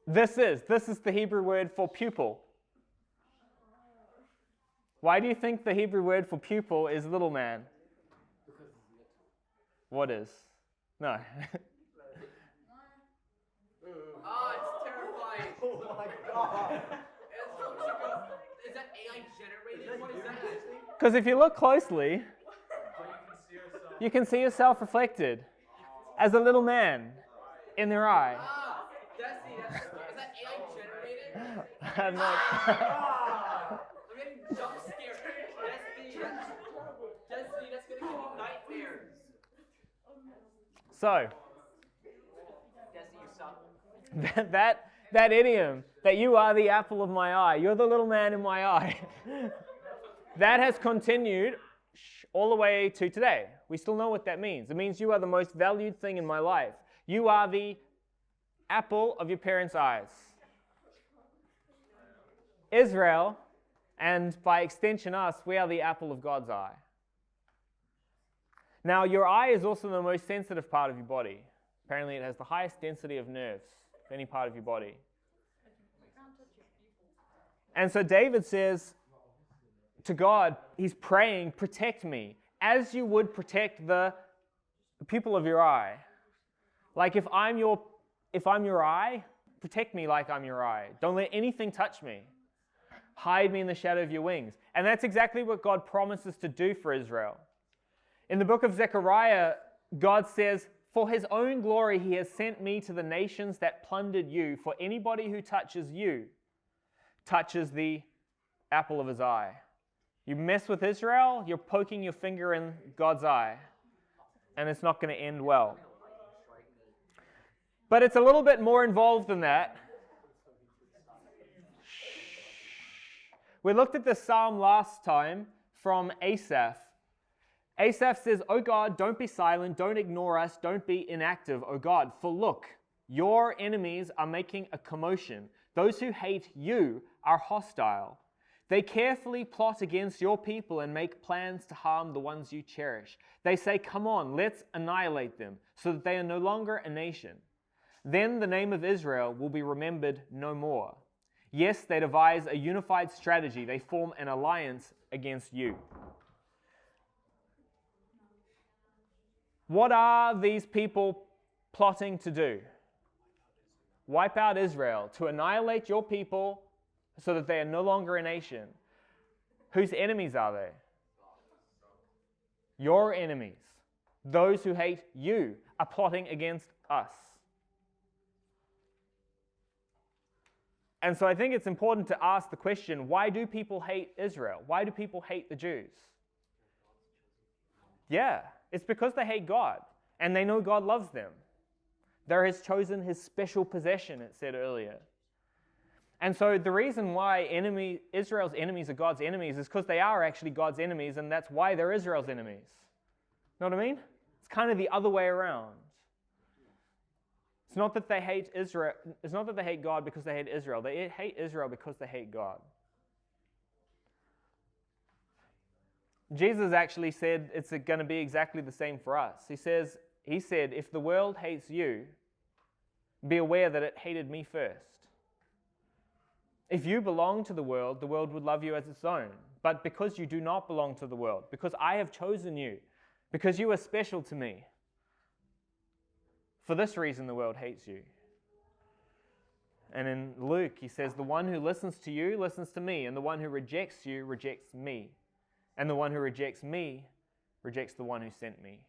This is the Hebrew word for pupil. Why do you think the Hebrew word for pupil is little man? What is? No. Oh, it's terrifying. Oh my god. Is that AI generated? What is that? Because if you look closely, you can see yourself reflected as a little man in their eye. Ah, Destiny, is that AI generated? I'm not. I'm getting jump scared. Destiny, that's gonna give me nightmares. So, Destiny, you suck. that idiom, that you are the apple of my eye, you're the little man in my eye, that has continued all the way to today. We still know what that means. It means you are the most valued thing in my life. You are the apple of your parents' eyes. Israel, and by extension us, we are the apple of God's eye. Now, your eye is also the most sensitive part of your body. Apparently, it has the highest density of nerves of any part of your body. And so David says to God, he's praying, protect me, as you would protect the pupil of your eye. Like if I'm your eye, protect me like I'm your eye. Don't let anything touch me. Hide me in the shadow of your wings. And that's exactly what God promises to do for Israel. In the book of Zechariah, God says, for his own glory he has sent me to the nations that plundered you. For anybody who touches you touches the apple of his eye. You mess with Israel, you're poking your finger in God's eye. And it's not going to end well. But it's a little bit more involved than that. We looked at this psalm last time from Asaph. Asaph says, "O God, don't be silent, don't ignore us, don't be inactive, O God. For look, your enemies are making a commotion. Those who hate you are hostile. They carefully plot against your people and make plans to harm the ones you cherish. They say, come on, let's annihilate them, so that they are no longer a nation. Then the name of Israel will be remembered no more. Yes, they devise a unified strategy. They form an alliance against you." What are these people plotting to do? Wipe out Israel, to annihilate your people so that they are no longer a nation. Whose enemies are they? Your enemies. Those who hate you are plotting against us. And so I think it's important to ask the question, why do people hate Israel? Why do people hate the Jews? Yeah, it's because they hate God, and they know God loves them. They're his chosen, his special possession, it said earlier. And so the reason why Israel's enemies are God's enemies is because they are actually God's enemies, and that's why they're Israel's enemies. Know what I mean? It's kind of the other way around. It's not that they hate Israel. It's not that they hate God because they hate Israel. They hate Israel because they hate God. Jesus actually said it's going to be exactly the same for us. He said, if the world hates you, be aware that it hated me first. If you belong to the world would love you as its own. But because you do not belong to the world, because I have chosen you, because you are special to me, for this reason the world hates you. And in Luke, he says, the one who listens to you listens to me, and the one who rejects you rejects me. And the one who rejects me rejects the one who sent me.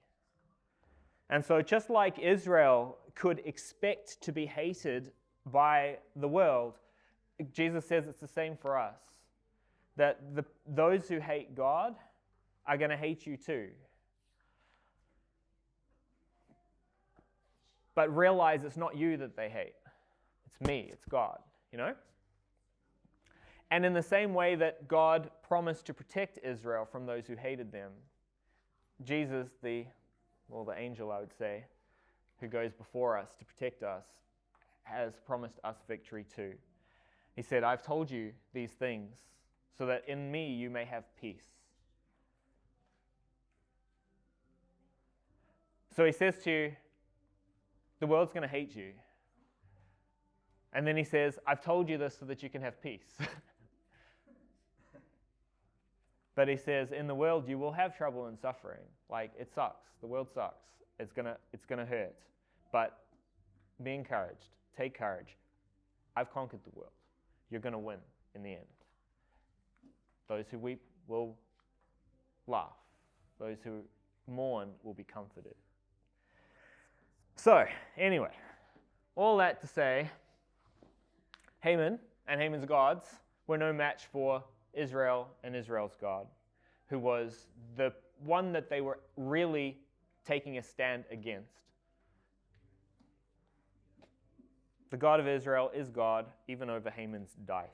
And so just like Israel could expect to be hated by the world, Jesus says it's the same for us. That those who hate God are going to hate you too. But realize it's not you that they hate. It's me, it's God, you know? And in the same way that God promised to protect Israel from those who hated them, Jesus, the angel, I would say, who goes before us to protect us, has promised us victory too. He said, I've told you these things so that in me you may have peace. So he says to you, the world's going to hate you. And then he says, I've told you this so that you can have peace. But he says, in the world you will have trouble and suffering. Like, it sucks. The world sucks. It's gonna hurt. But be encouraged. Take courage. I've conquered the world. You're going to win in the end. Those who weep will laugh. Those who mourn will be comforted. So, anyway, all that to say, Haman and Haman's gods were no match for Israel and Israel's God, who was the one that they were really taking a stand against. The God of Israel is God, even over Haman's dice.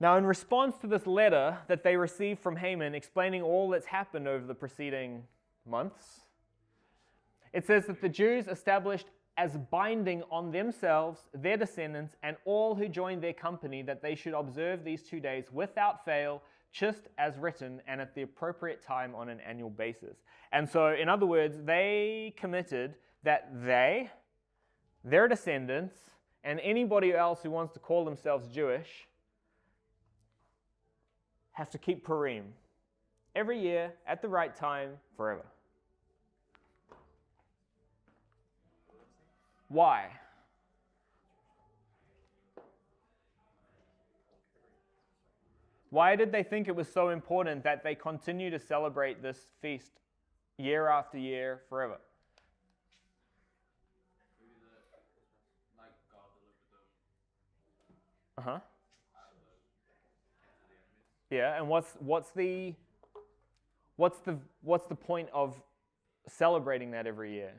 Now, in response to this letter that they received from Haman explaining all that's happened over the preceding months, it says that the Jews established as binding on themselves, their descendants, and all who joined their company that they should observe these 2 days without fail, just as written, and at the appropriate time on an annual basis. And so, in other words, they committed that they, their descendants, and anybody else who wants to call themselves Jewish have to keep Purim every year at the right time forever. Why? Why did they think it was so important that they continue to celebrate this feast year after year forever? Like God delivered them. Uh-huh. Yeah, and what's the point of celebrating that every year?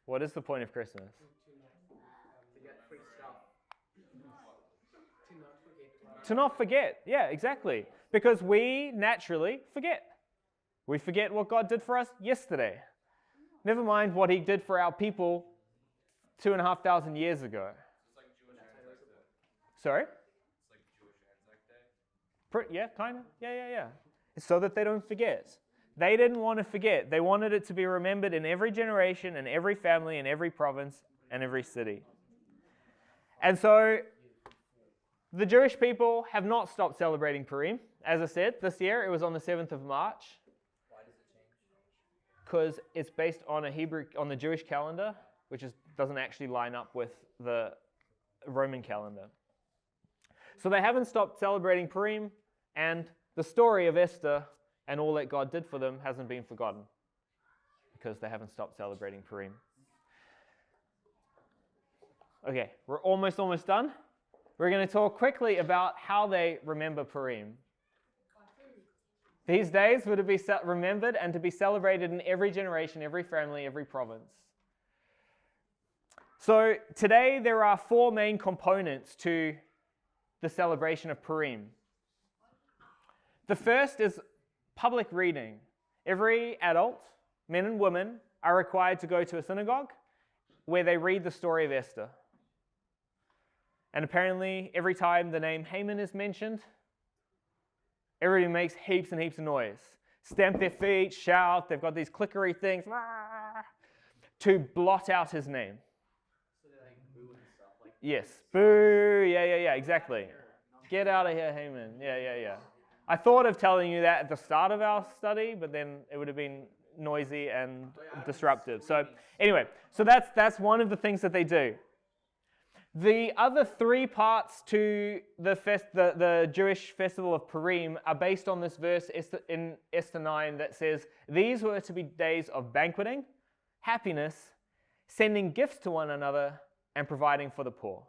What is the point of Christmas? To get free stuff. To not forget. To not forget. Yeah, exactly. Because we naturally forget. We forget what God did for us yesterday. Never mind what he did for our people 2,500 years ago. It's like Jewish Anzac Day. Sorry? It's like Jewish Anzac Day. Yeah, kind of. Yeah. It's so that they don't forget. They didn't want to forget. They wanted it to be remembered in every generation, in every family, in every province, and every city. And so the Jewish people have not stopped celebrating Purim. As I said, this year it was on the 7th of March. Why does it change? Because it's based on on the Jewish calendar, which doesn't actually line up with the Roman calendar. So they haven't stopped celebrating Purim, and the story of Esther and all that God did for them hasn't been forgotten because they haven't stopped celebrating Purim. Okay, we're almost done. We're going to talk quickly about how they remember Purim. These days were to be remembered and to be celebrated in every generation, every family, every province. So today there are 4 main components to the celebration of Purim. The first is public reading. Every adult, men and women, are required to go to a synagogue where they read the story of Esther. And apparently, every time the name Haman is mentioned, everybody makes heaps and heaps of noise. Stamp their feet, shout, they've got these clickery things to blot out his name. So they like boo and stuff. Like, Yes, boo, yeah, exactly. Get out of here, Haman. Yeah. I thought of telling you that at the start of our study, but then it would have been noisy and disruptive. So anyway, so that's one of the things that they do. The other three parts to the Jewish festival of Purim are based on this verse in Esther 9 that says, these were to be days of banqueting, happiness, sending gifts to one another, and providing for the poor.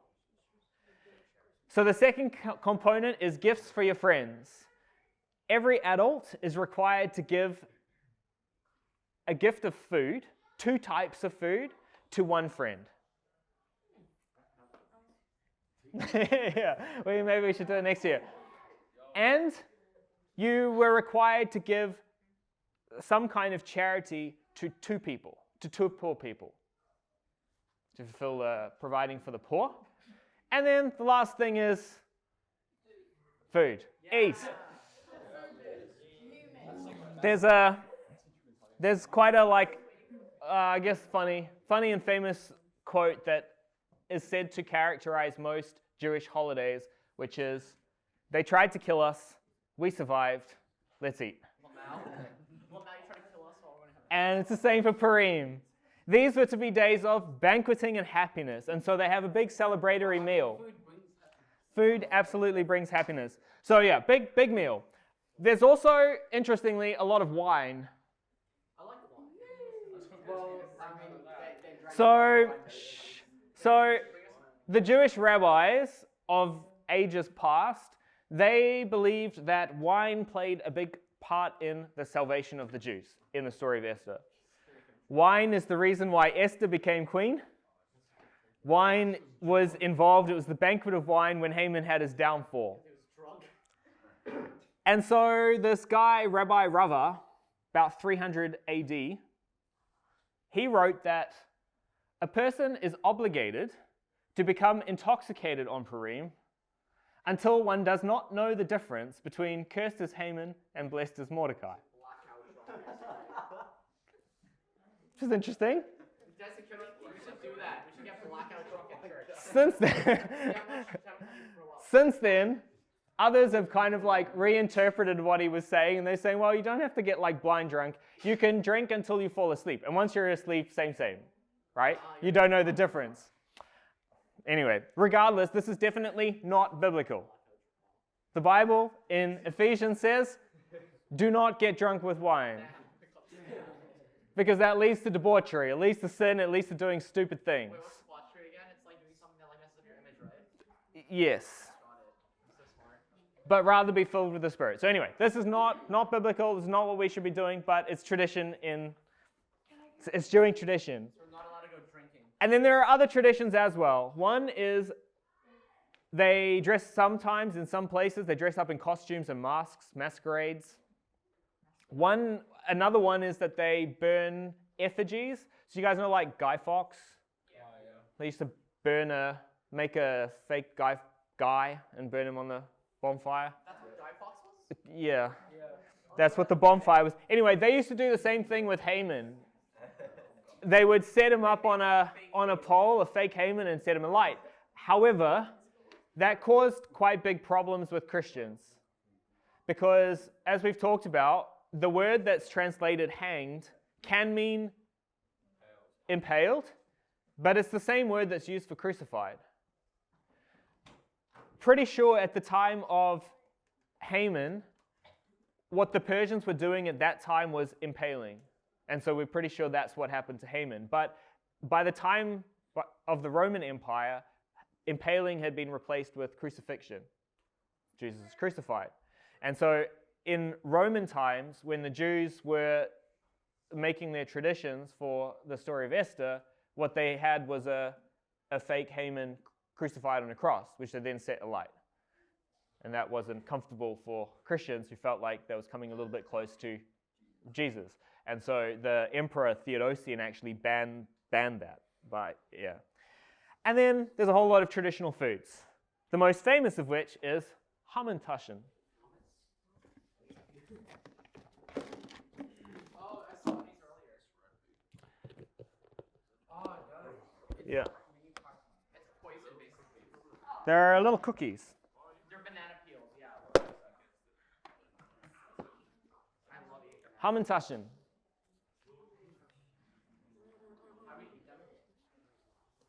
So the second component is gifts for your friends. Every adult is required to give a gift of food, 2 types of food, to one friend. Yeah, well, maybe we should do it next year. And you were required to give some kind of charity to 2 people, to 2 poor people, to fulfill providing for the poor. And then the last thing is food. Eat. There's quite a I guess funny and famous quote that is said to characterize most Jewish holidays, which is, they tried to kill us, we survived, let's eat. well, now you try to kill us, all we're gonna have. And it's the same for Purim. These were to be days of banqueting and happiness, and so they have a big celebratory meal. Food absolutely brings happiness. So yeah, big meal. There's also, interestingly, a lot of wine. I like the one. Well, I mean, they drank So the Jewish rabbis of ages past, they believed that wine played a big part in the salvation of the Jews in the story of Esther. Wine is the reason why Esther became queen. Wine was involved. It was the banquet of wine when Haman had his downfall. And so this guy, Rabbi Rava, about 300 AD, he wrote that a person is obligated to become intoxicated on Purim until one does not know the difference between cursed is Haman and blessed is Mordecai. Which is interesting. We should do that. We should get blackout drunk at church. Since then, others have kind of reinterpreted what he was saying, and they're saying, well, you don't have to get blind drunk. You can drink until you fall asleep. And once you're asleep, same, right? You don't know the difference. Anyway, regardless, this is definitely not biblical. The Bible in Ephesians says, do not get drunk with wine. Because that leads to debauchery, it leads to sin, it leads to doing stupid things. Wait, what's debauchery again? It's like doing something that messes up your image, right? Yes. Got it. So smart. But rather be filled with the Spirit. So anyway, this is not biblical, this is not what we should be doing, but it's tradition it's Jewish tradition. So we're not allowed to go drinking. And then there are other traditions as well. One is they dress sometimes, in some places, they dress up in costumes and masks, masquerades. Another one is that they burn effigies. So you guys know Guy Fawkes? Yeah. They used to make a fake guy and burn him on the bonfire. That's what Guy Fawkes was? Yeah. That's what the bonfire was. Anyway, they used to do the same thing with Haman. They would set him up on a pole, a fake Haman, and set him alight. However, that caused quite big problems with Christians. Because, as we've talked about, the word that's translated hanged can mean impaled, but it's the same word that's used for crucified. Pretty sure at the time of Haman, what the Persians were doing at that time was impaling. And so we're pretty sure that's what happened to Haman. But by the time of the Roman Empire, impaling had been replaced with crucifixion. Jesus is crucified. And so in Roman times, when the Jews were making their traditions for the story of Esther, what they had was a fake Haman crucified on a cross, which they then set alight. and that wasn't comfortable for Christians who felt like that was coming a little bit close to Jesus. And so the Emperor Theodosian actually banned that. And then there's a whole lot of traditional foods, the most famous of which is Hamantaschen. Oh, I saw these earlier. Oh, no. Yeah. It's poison, basically. They're little cookies. They're banana peels, yeah. I love eating them. Hamantaschen. How do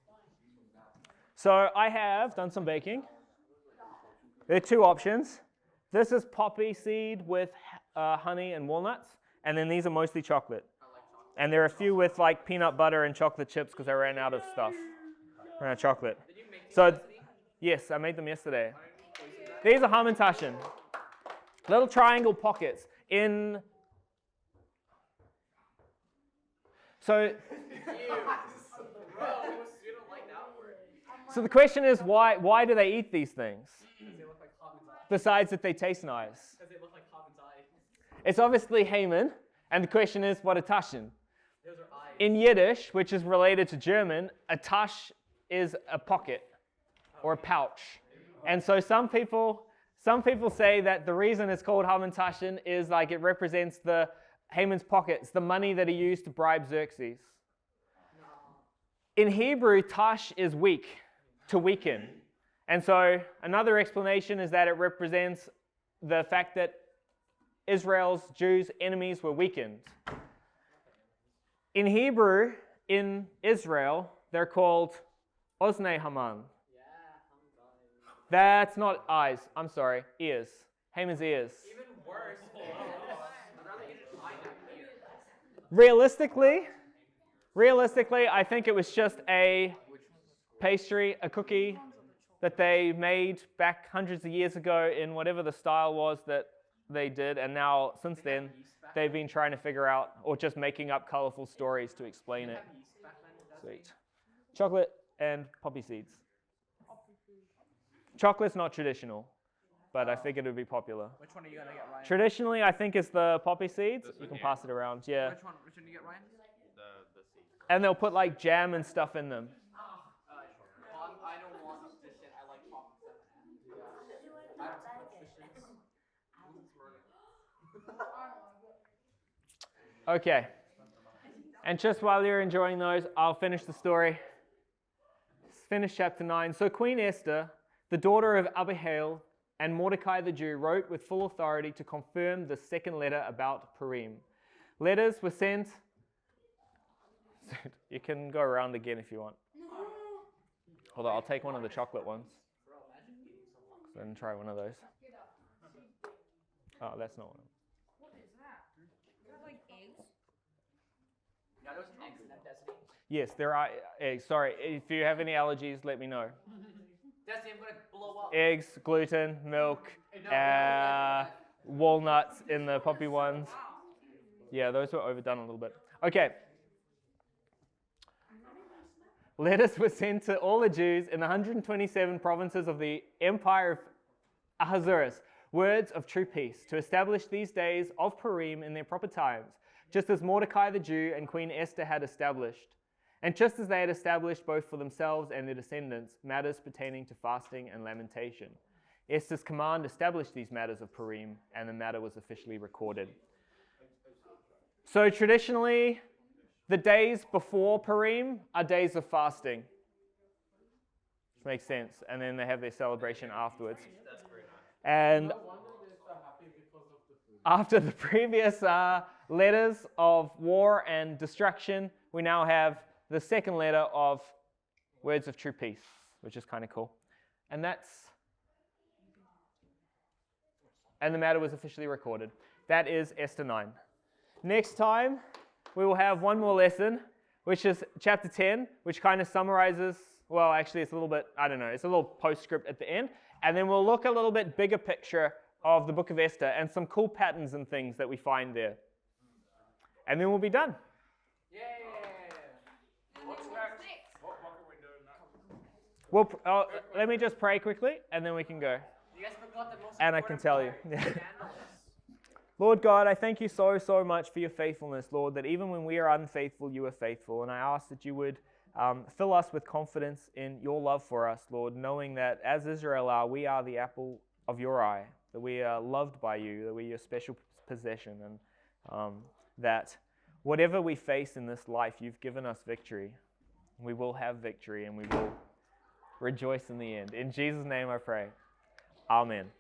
we eat them? So I have done some baking. There are two options. This is poppy seed with honey and walnuts, and then these are mostly chocolate. And there are a few with like peanut butter and chocolate chips because I ran out of stuff. Ran out of chocolate. Did you make these So, yesterday? yes, I made them yesterday. These are Hamantaschen. Little triangle pockets in. So, so the question is, why do they eat these things? Because they look like Haman's eye. Besides that they taste nice. Because they look like Haman's eye. It's obviously Haman, and the question is, what are Taschen? Those are eyes. In Yiddish, which is related to German, a tasch is a pocket or a pouch. And so some people say that the reason it's called Hamantaschen is like it represents the Haman's pockets, the money that he used to bribe Xerxes. In Hebrew, tash is weak, to weaken. And so another explanation is that it represents the fact that Israel's Jews' enemies were weakened. In Hebrew, in Israel, they're called Oznei Haman. That's not eyes. I'm sorry, ears. Haman's ears. Even worse. I'd rather eat an eye than an ear. Realistically, I think it was just a pastry, a cookie that they made back hundreds of years ago in whatever the style was that they did, and now since then they've been trying to figure out or just making up colorful stories to explain it. Sweet. Chocolate and poppy seeds. Chocolate's not traditional, but I figured it would be popular. Which one are you gonna get, Ryan? Traditionally, I think it's the poppy seeds. This You one can here? pass it around, yeah. Which one do you get, Ryan? The seed. And they'll put like jam and stuff in them. I don't want this shit. I like chocolate stuff. I don't touch this shit. Okay. And just while you're enjoying those, I'll finish the story. Finish chapter 9. So Queen Esther, the daughter of Abihail, and Mordecai the Jew wrote with full authority to confirm the second letter about Purim. Letters were sent. You can go around again if you want. Although I'll take one of the chocolate ones. And try one of those. Oh, that's not one. What is that? Is that like eggs? Yeah, those eggs in that Destiny. Yes, there are eggs. Sorry, if you have any allergies, let me know. Destiny, I'm gonna blow up. Eggs, gluten, milk, walnuts in the poppy ones. Yeah, those were overdone a little bit. Okay. Letters were sent to all the Jews in the 127 provinces of the Empire of Ahasuerus, words of true peace, to establish these days of Purim in their proper times, just as Mordecai the Jew and Queen Esther had established, and just as they had established both for themselves and their descendants matters pertaining to fasting and lamentation. Esther's command established these matters of Purim, and the matter was officially recorded. So traditionally, the days before Purim are days of fasting. Which makes sense. And then they have their celebration afterwards. And after the previous letters of war and destruction, we now have the second letter of words of true peace, which is kind of cool. And the matter was officially recorded. That is Esther 9. Next time, we will have one more lesson, which is chapter 10, which kind of summarizes, well, actually it's a little bit, I don't know, it's a little postscript at the end. And then we'll look a little bit bigger picture of the book of Esther and some cool patterns and things that we find there. And then we'll be done. Yay! What's next? What are we doing next? Let me just pray quickly, and then we can go. You guys put forgot the most And I can tell you. important Yeah. part, Lord God, I thank you so, so much for your faithfulness, Lord, that even when we are unfaithful, you are faithful. And I ask that you would fill us with confidence in your love for us, Lord, knowing that as Israel are, we are the apple of your eye, that we are loved by you, that we are your special possession, and that whatever we face in this life, you've given us victory. We will have victory, and we will rejoice in the end. In Jesus' name I pray. Amen.